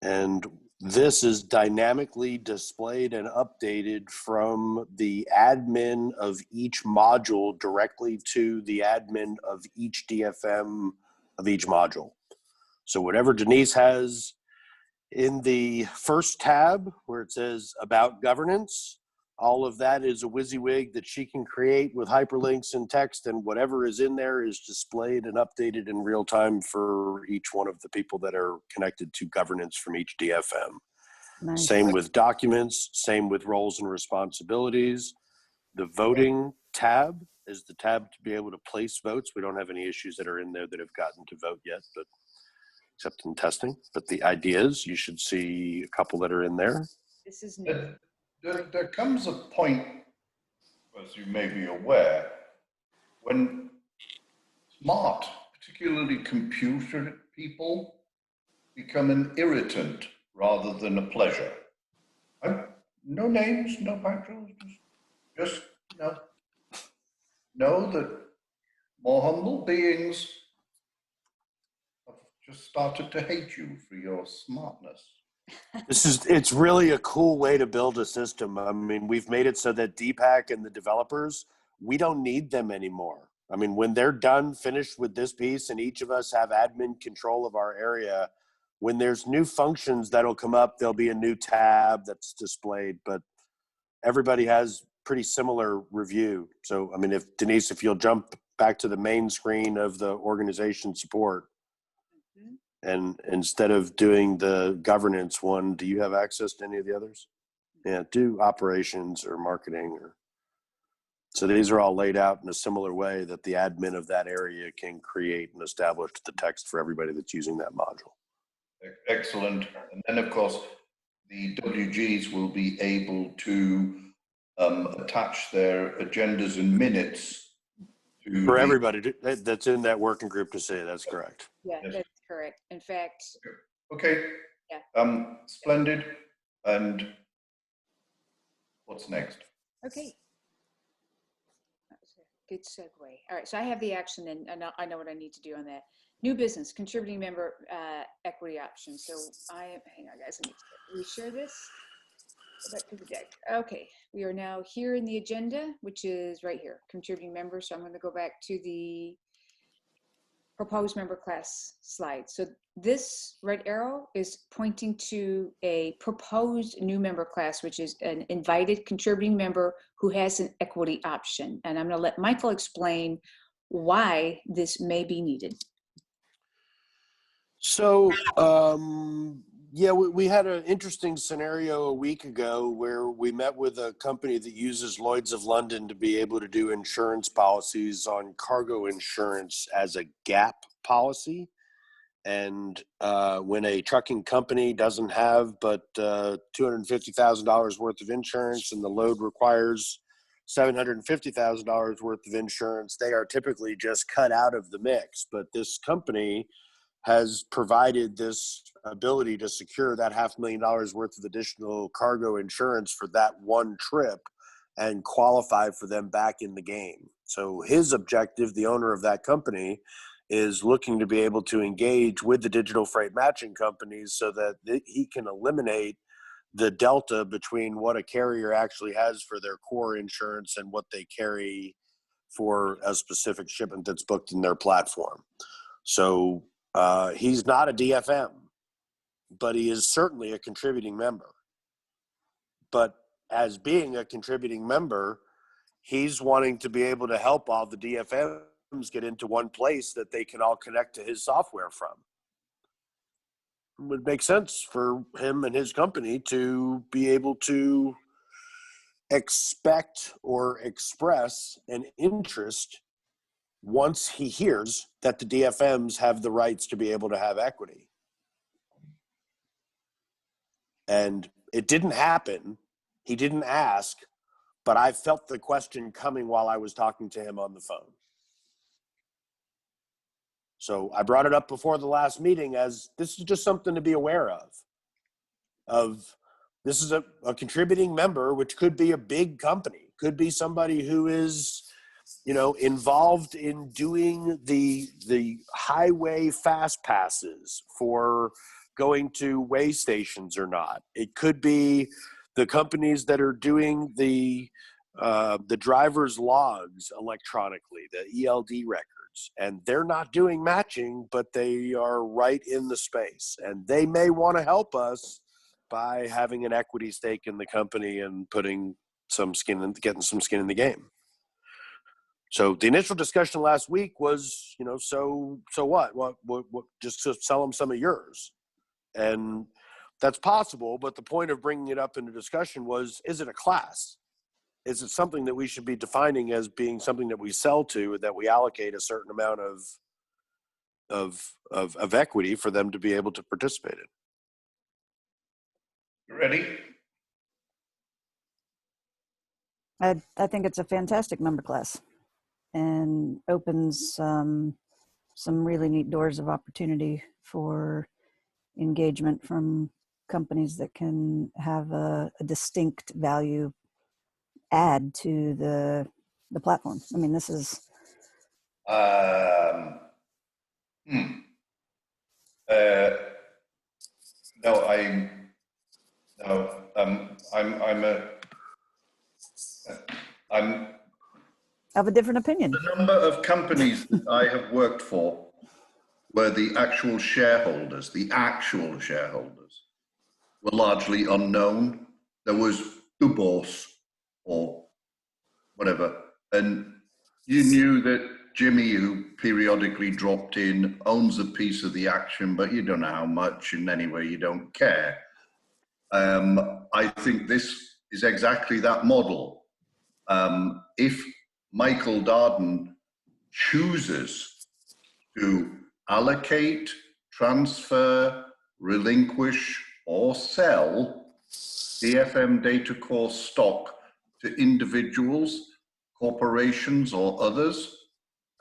And this is dynamically displayed and updated from the admin of each module directly to the admin of each DFM of each module. So whatever Denise has in the first tab where it says about governance, all of that is a WYSIWYG that she can create with hyperlinks and text, and whatever is in there is displayed and updated in real time for each one of the people that are connected to governance from each DFM. Nice. Same with documents, same with roles and responsibilities. The voting tab is the tab to be able to place votes. We don't have any issues that are in there that have gotten to vote yet, but except in testing. But the ideas, you should see a couple that are in there. This is new. There comes a point, as you may be aware, when smart, particularly computer people, become an irritant rather than a pleasure. No names, no backgrounds, just know that more humble beings have just started to hate you for your smartness. It's really a cool way to build a system. I mean, we've made it so that Deepak and the developers, we don't need them anymore. I mean, when they're done, finished with this piece, and each of us have admin control of our area, when there's new functions that'll come up, there'll be a new tab that's displayed, but everybody has pretty similar review. So, I mean, if Denise, if you'll jump back to the main screen of the organization support, and instead of doing the governance one, do you have access to any of the others? Yeah, do operations or marketing. So these are all laid out in a similar way that the admin of that area can create and establish the text for everybody that's using that module. Excellent. And then, of course, the WGs will be able to attach their agendas and minutes to For everybody that's in that working group to see. That's correct. Yeah, Yes. that's correct. In fact, Okay. Yeah. Splendid. And what's next? okay. That was a good segue. All right, so I have the action, and I know what I need to do on that. New business, contributing member equity option. So hang on guys, we share this. Go back to the deck. Okay, we are now here in the agenda, which is right here, contributing members. So I'm going to go back to the proposed member class slide. So this red arrow is pointing to a proposed new member class, which is an invited contributing member who has an equity option. And I'm going to let Michael explain why this may be needed. So Yeah, we had an interesting scenario a week ago where we met with a company that uses Lloyd's of London to be able to do insurance policies on cargo insurance as a gap policy. And when a trucking company doesn't have but $250,000 worth of insurance and the load requires $750,000 worth of insurance, they are typically just cut out of the mix. But this company has provided this ability to secure that $500,000 worth of additional cargo insurance for that one trip and qualify for them back in the game. So his objective, the owner of that company, is looking to be able to engage with the digital freight matching companies so that he can eliminate the delta between what a carrier actually has for their core insurance and what they carry for a specific shipment that's booked in their platform. So he's not a DFM, but he is certainly a contributing member. But as being a contributing member, he's wanting to be able to help all the DFMs get into one place that they can all connect to his software from. It would make sense for him and his company to be able to expect or express an interest once he hears that the DFMs have the rights to be able to have equity. And it didn't happen. He didn't ask, but I felt the question coming while I was talking to him on the phone. So I brought it up before the last meeting as this is just something to be aware of this is a contributing member, which could be a big company, could be somebody who is, involved in doing the highway fast passes for going to way stations or not. It could be the companies that are doing the driver's logs electronically, the ELD records, and they're not doing matching, but they are right in the space, and they may want to help us by having an equity stake in the company and putting getting some skin in the game. So the initial discussion last week was, so what? What just to sell them some of yours. And that's possible, but the point of bringing it up into discussion was, is it a class? Is it something that we should be defining as being something that we sell to, that we allocate a certain amount of equity for them to be able to participate in? Ready? I think it's a fantastic member class and opens some really neat doors of opportunity for engagement from companies that can have a distinct value add to the platform. I mean, this is I'm of a different opinion. the number of companies that I have worked for where the actual shareholders were largely unknown. There was the boss or whatever, and you knew that Jimmy, who periodically dropped in, owns a piece of the action, but you don't know how much, and anyway, you don't care. I think this is exactly that model. If Michael Darden chooses to allocate, transfer, relinquish, or sell DFM Data Core stock to individuals, corporations, or others,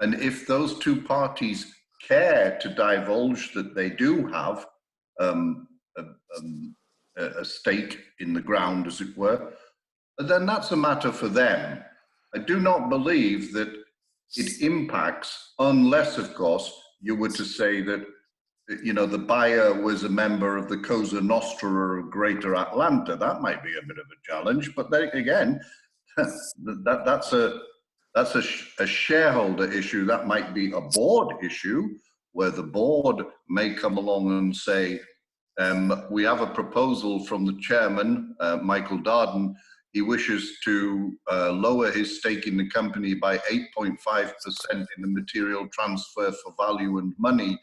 and if those two parties care to divulge that they do have a stake in the ground, as it were, then that's a matter for them. I do not believe that it impacts, unless, of course, you were to say that, the buyer was a member of the Cosa Nostra of Greater Atlanta. That might be a bit of a challenge, but then again, that's a shareholder issue. That might be a board issue where the board may come along and say, we have a proposal from the chairman, Michael Darden. He wishes to lower his stake in the company by 8.5% in the material transfer for value and money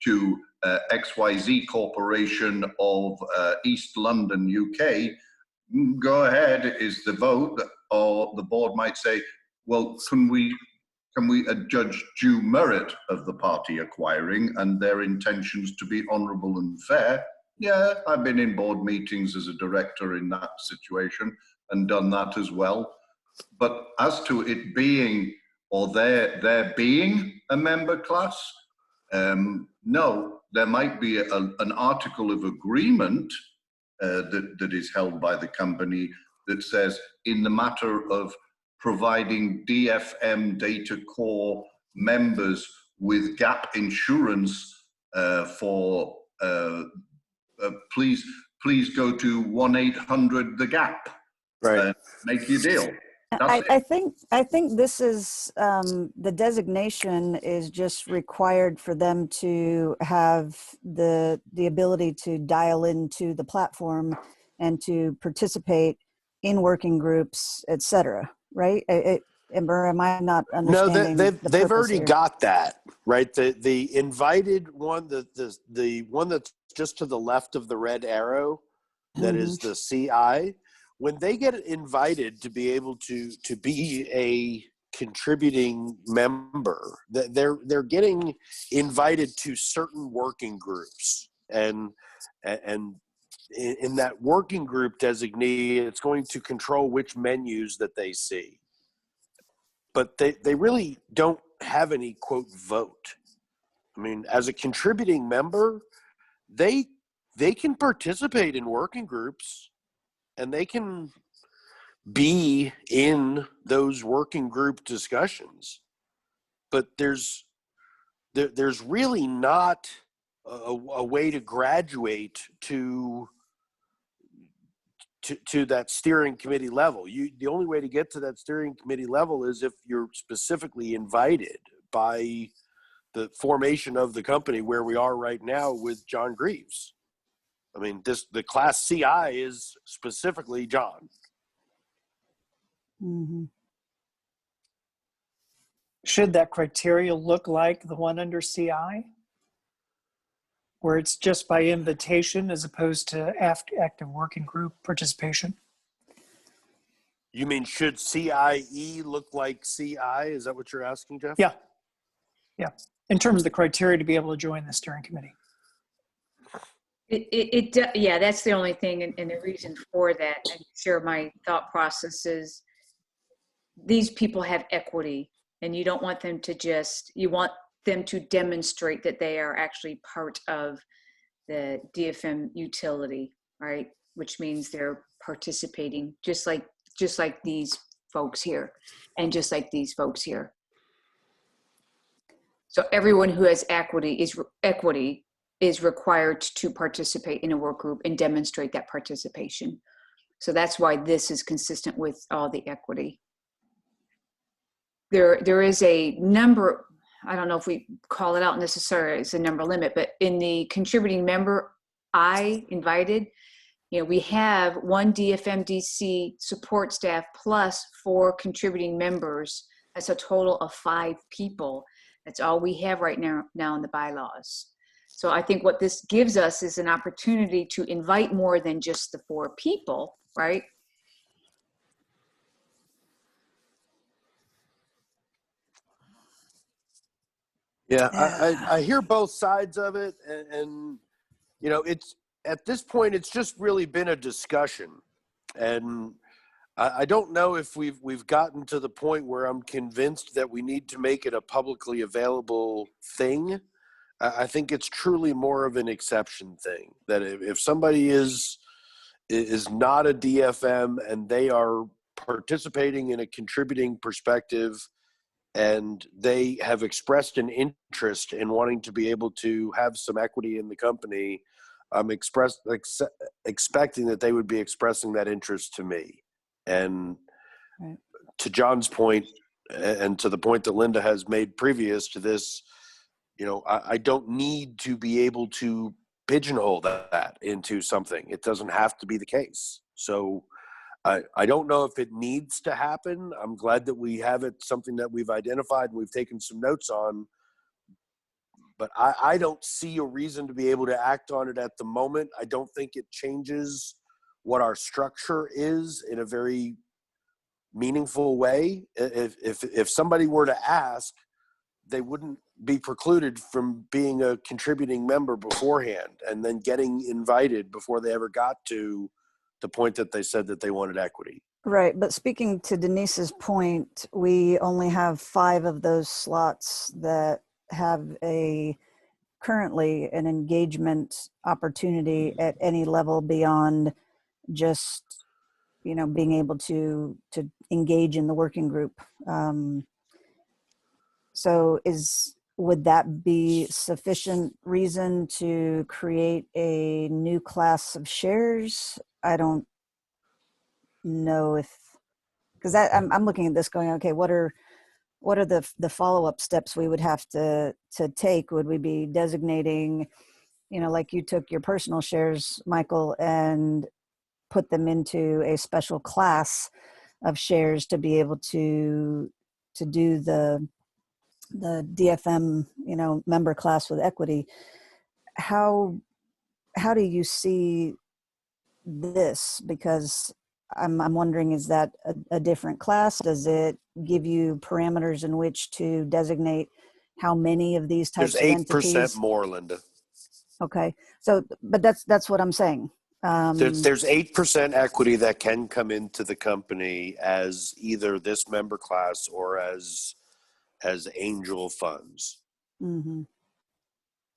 to XYZ Corporation of East London, UK, go ahead is the vote, or the board might say, well, can we adjudge due merit of the party acquiring and their intentions to be honourable and fair? Yeah, I've been in board meetings as a director in that situation and done that as well. But as to it being, or there being a member class, no, there might be an article of agreement that is held by the company that says, in the matter of providing DFM Data Core members with gap insurance please go to 1-800-THE-GAP. Right. Make your deal. That's I think this is the designation is just required for them to have the ability to dial into the platform and to participate in working groups, etc. Right? Or am I not No, understanding? they've already here? got that, right? The invited one, the one that's just to the left of the red arrow, that is the CI. When they get invited to be able to be a contributing member, they're getting invited to certain working groups, and in that working group designee, it's going to control which menus that they see. But they really don't have any, quote, vote. I mean, as a contributing member, they can participate in working groups, and they can be in those working group discussions. But there's really not a way to graduate to that steering committee level. The only way to get to that steering committee level is if you're specifically invited by the formation of the company, where we are right now with John Greaves. I mean, the class CI is specifically John. Mm-hmm. Should that criteria look like the one under CI, where it's just by invitation as opposed to active working group participation? You mean, should CIE look like CI? Is that what you're asking, Jeff? Yeah. In terms of the criteria to be able to join the steering committee. Yeah, that's the only thing, and the reason for that, and share my thought process is, these people have equity, and you don't want them to you want them to demonstrate that they are actually part of the DFM utility, right? Which means they're participating just like these folks here, and just like these folks here. So everyone who has equity is required to participate in a work group and demonstrate that participation. So that's why this is consistent with all the equity. There is a number, I don't know if we call it out necessarily as a number limit, but in the contributing member I invited, we have 1 DFMDC support staff plus 4 contributing members. That's a total of 5 people. That's all we have right now in the bylaws. So I think what this gives us is an opportunity to invite more than just the 4 people, right? Yeah, I hear both sides of it, and it's, at this point, it's just really been a discussion, and I don't know if we've gotten to the point where I'm convinced that we need to make it a publicly available thing. I think it's truly more of an exception thing, that if somebody is not a DFM and they are participating in a contributing perspective, and they have expressed an interest in wanting to be able to have some equity in the company, I'm expecting that they would be expressing that interest to me. And right. To John's point, and to the point that Linda has made previous to this, I don't need to be able to pigeonhole that into something. It doesn't have to be the case. So I don't know if it needs to happen. I'm glad that we have it, something that we've identified and we've taken some notes on. but I don't see a reason to be able to act on it at the moment. I don't think it changes what our structure is in a very meaningful way. If somebody were to ask, they wouldn't be precluded from being a contributing member beforehand and then getting invited before they ever got to the point that they said that they wanted equity. Right, but speaking to Denise's point, we only have 5 of those slots that have currently an engagement opportunity at any level beyond just, being able to engage in the working group. So would that be sufficient reason to create a new class of shares? I don't know because I'm looking at this going, okay, what are the follow-up steps we would have to take? Would we be designating, like you took your personal shares, Michael, and put them into a special class of shares to be able to do the DFM, member class with equity? How do you see this? Because I'm wondering, is that a different class? Does it give you parameters in which to designate how many of these types There's of 8% entities? more, Linda. Okay, so but that's what I'm saying. There's 8% equity that can come into the company as either this member class or as angel funds Mm-hmm.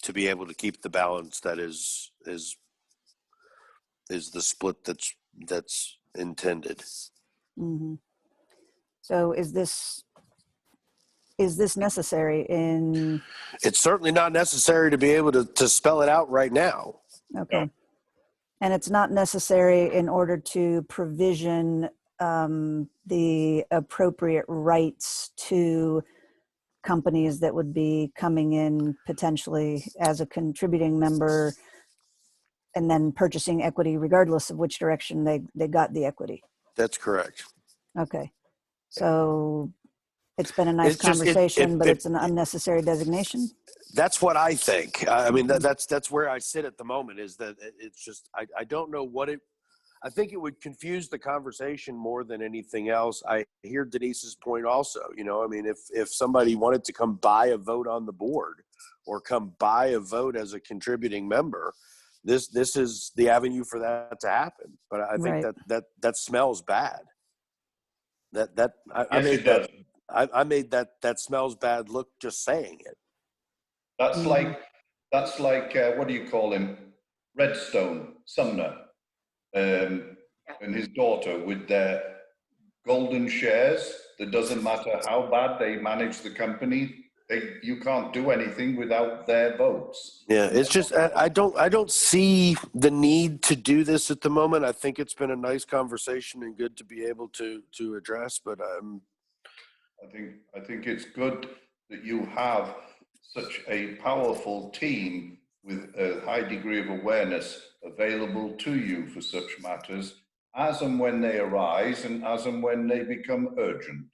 to be able to keep the balance that is the split that's intended. Mm-hmm. So is this necessary in? It's certainly not necessary to be able to spell it out right now. Okay. And it's not necessary in order to provision the appropriate rights to companies that would be coming in potentially as a contributing member and then purchasing equity regardless of which direction they got the equity. That's correct. Okay. So it's been a nice It's just conversation, but it's an unnecessary designation. That's what I think. I mean, that's where I sit at the moment, is that it's just, I don't know what I think it would confuse the conversation more than anything else. I hear Denise's point also. I mean, if somebody wanted to come buy a vote on the board or come buy a vote as a contributing member, this is the avenue for that to happen. But I think Right. that smells bad. I Yes, made it does. I made that smells bad look just saying it. That's Mhm. like what do you call him? Redstone, Sumner, and his daughter with their golden shares. That doesn't matter how bad they manage the company, you can't do anything without their votes. Yeah, it's just I don't see the need to do this at the moment. I think it's been a nice conversation and good to be able to address, but I think it's good that you have such a powerful team with a high degree of awareness available to you for such matters as and when they arise and as and when they become urgent.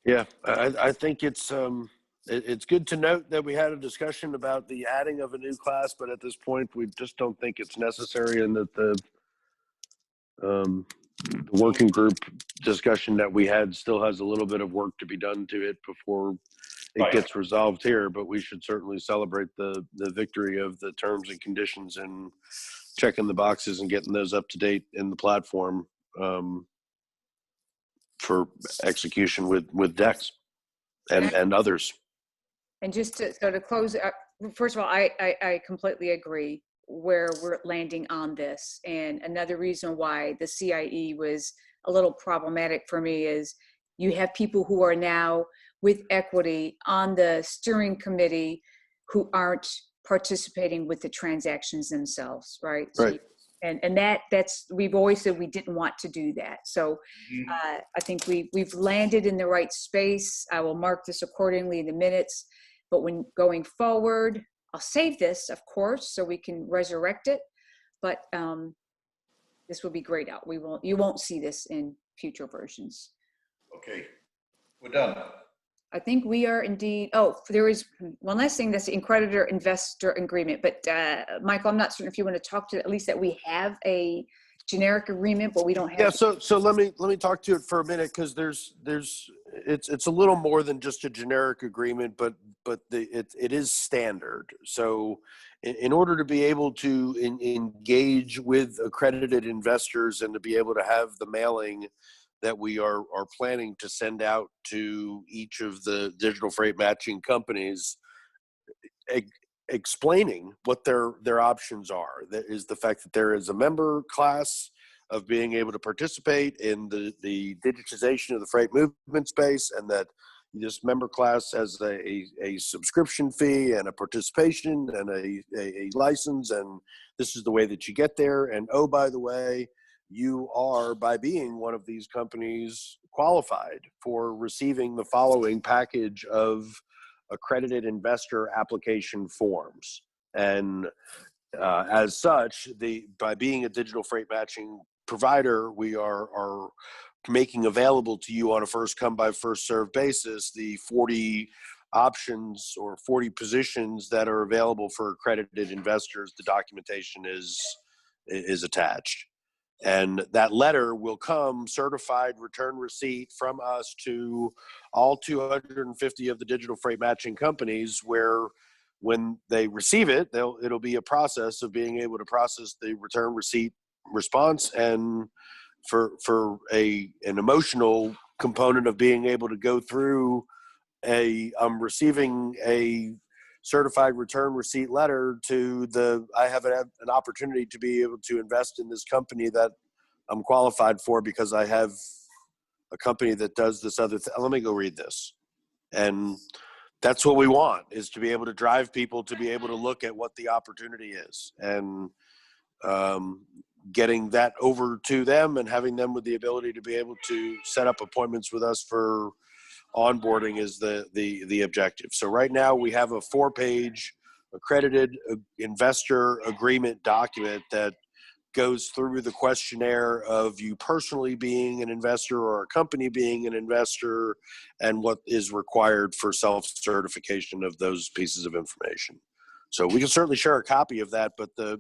yeah, I think it's good to note that we had a discussion about the adding of a new class, but at this point we just don't think it's necessary, and that the working group discussion that we had still has a little bit of work to be done to it before it gets resolved here. But we should certainly celebrate the victory of the terms and conditions and checking the boxes and getting those up to date in the platform for execution with Dex and others. And just to close, first of all, I completely agree where we're landing on this. And another reason why the CIE was a little problematic for me is you have people who are now with equity on the steering committee who aren't participating with the transactions themselves, right? Right. And that's, we've always said we didn't want to do that. So I think we've landed in the right space. I will mark this accordingly in the minutes. But when going forward, I'll save this, of course, so we can resurrect it. But this will be grayed out. You won't see this in future versions. Okay, we're done. I think we are indeed, oh, there is one last thing, that's the creditor investor agreement. But Michael, I'm not certain if you want to talk to, at least that we have a generic agreement, but we don't have. Yeah, so let me talk to it for a minute, because it's a little more than just a generic agreement, but it is standard. So in order to be able to engage with accredited investors and to be able to have the mailing that we are planning to send out to each of the digital freight matching companies, explaining what their options are, that is the fact that there is a member class of being able to participate in the digitization of the freight movement space, and that this member class has a subscription fee and a participation and a license, and this is the way that you get there. And oh, by the way, you are, by being one of these companies, qualified for receiving the following package of accredited investor application forms. And as such, by being a digital freight matching provider, we are making available to you on a first come by first served basis the 40 options or 40 positions that are available for accredited investors. The documentation is attached. And that letter will come certified return receipt from us to all 250 of the digital freight matching companies, where when they receive it, it'll be a process of being able to process the return receipt response, and for an emotional component of being able to go through I'm receiving a certified return receipt letter to I have an opportunity to be able to invest in this company that I'm qualified for because I have a company that does this other thing. Let me go read this. And that's what we want, is to be able to drive people to be able to look at what the opportunity is, and getting that over to them and having them with the ability to be able to set up appointments with us for onboarding is the objective. So right now we have a 4-page accredited investor agreement document that goes through the questionnaire of you personally being an investor or a company being an investor, and what is required for self-certification of those pieces of information. So we can certainly share a copy of that, but the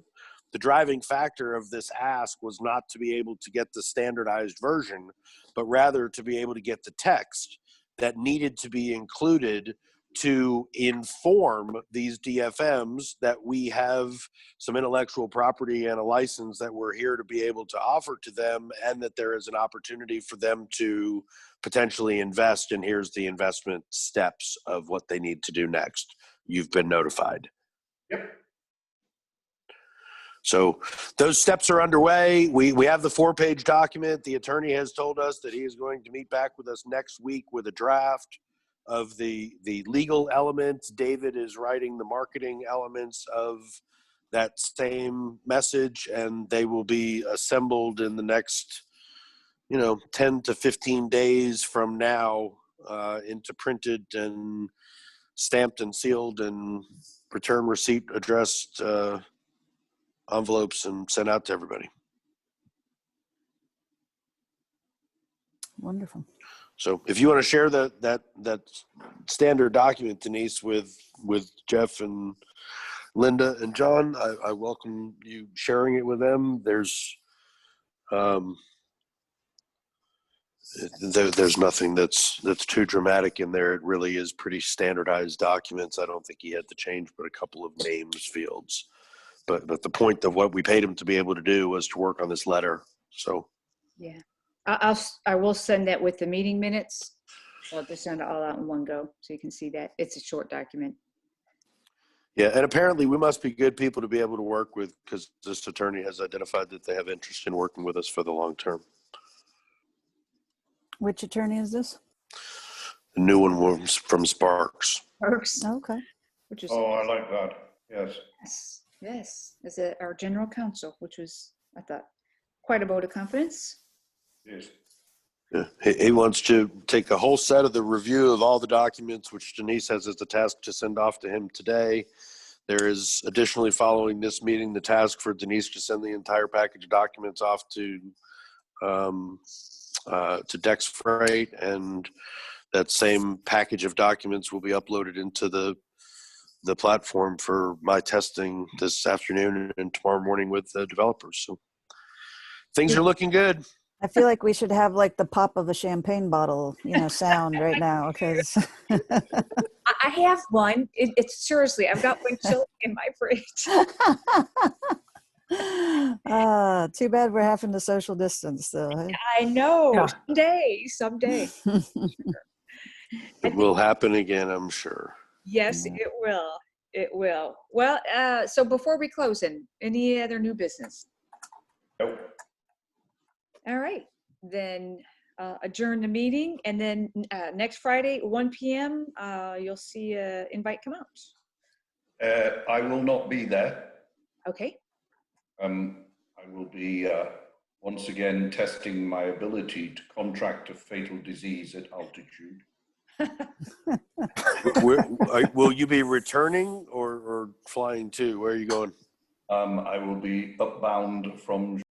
driving factor of this ask was not to be able to get the standardized version, but rather to be able to get the text that needed to be included to inform these DFMs that we have some intellectual property and a license that we're here to be able to offer to them, and that there is an opportunity for them to potentially invest, and here's the investment steps of what they need to do next. You've been notified. Yep. So those steps are underway. We have the 4-page document. The attorney has told us that he is going to meet back with us next week with a draft of the legal elements. David is writing the marketing elements of that same message, and they will be assembled in the next 10 to 15 days from now into printed and stamped and sealed and return receipt addressed envelopes and sent out to everybody. Wonderful. So if you want to share that standard document, Denise, with Jeff and Linda and John, I welcome you sharing it with them. There's nothing that's too dramatic in there. It really is pretty standardized documents. I don't think he had to change but a couple of names fields. But the point of what we paid him to be able to do was to work on this letter. So Yeah, I will send that with the meeting minutes. I'll just send it all out in one go so you can see that. It's a short document. yeah, and apparently we must be good people to be able to work with, because this attorney has identified that they have interest in working with us for the long term. Which attorney is this? The new one was from Sparks. Works, Okay. which is Oh, I like that. Yes. yes, is our general counsel, which was, I thought, quite a vote of confidence. Yes. Yeah. He wants to take a whole set of the review of all the documents, which Denise has as the task to send off to him today. There is additionally, following this meeting, the task for Denise to send the entire package of documents off to Dex Freight, and that same package of documents will be uploaded into the platform for my testing this afternoon and tomorrow morning with the developers. So things are looking good. I feel like we should have like the pop of a champagne bottle, sound right now, because I have one. It's seriously, I've got one chilling in my fridge. too bad we're having to social distance though. I know. Yeah. Someday. It will happen again, I'm sure. Yes, Yeah. it will. It will. Well, so before we close in, any other new business? Nope. All right, then adjourn the meeting, and then next Friday, 1 p.m., you'll see an invite come out. I will not be there. Okay. I will be once again testing my ability to contract a fatal disease at altitude. Will you be returning or flying too? Where are you going? I will be upbound from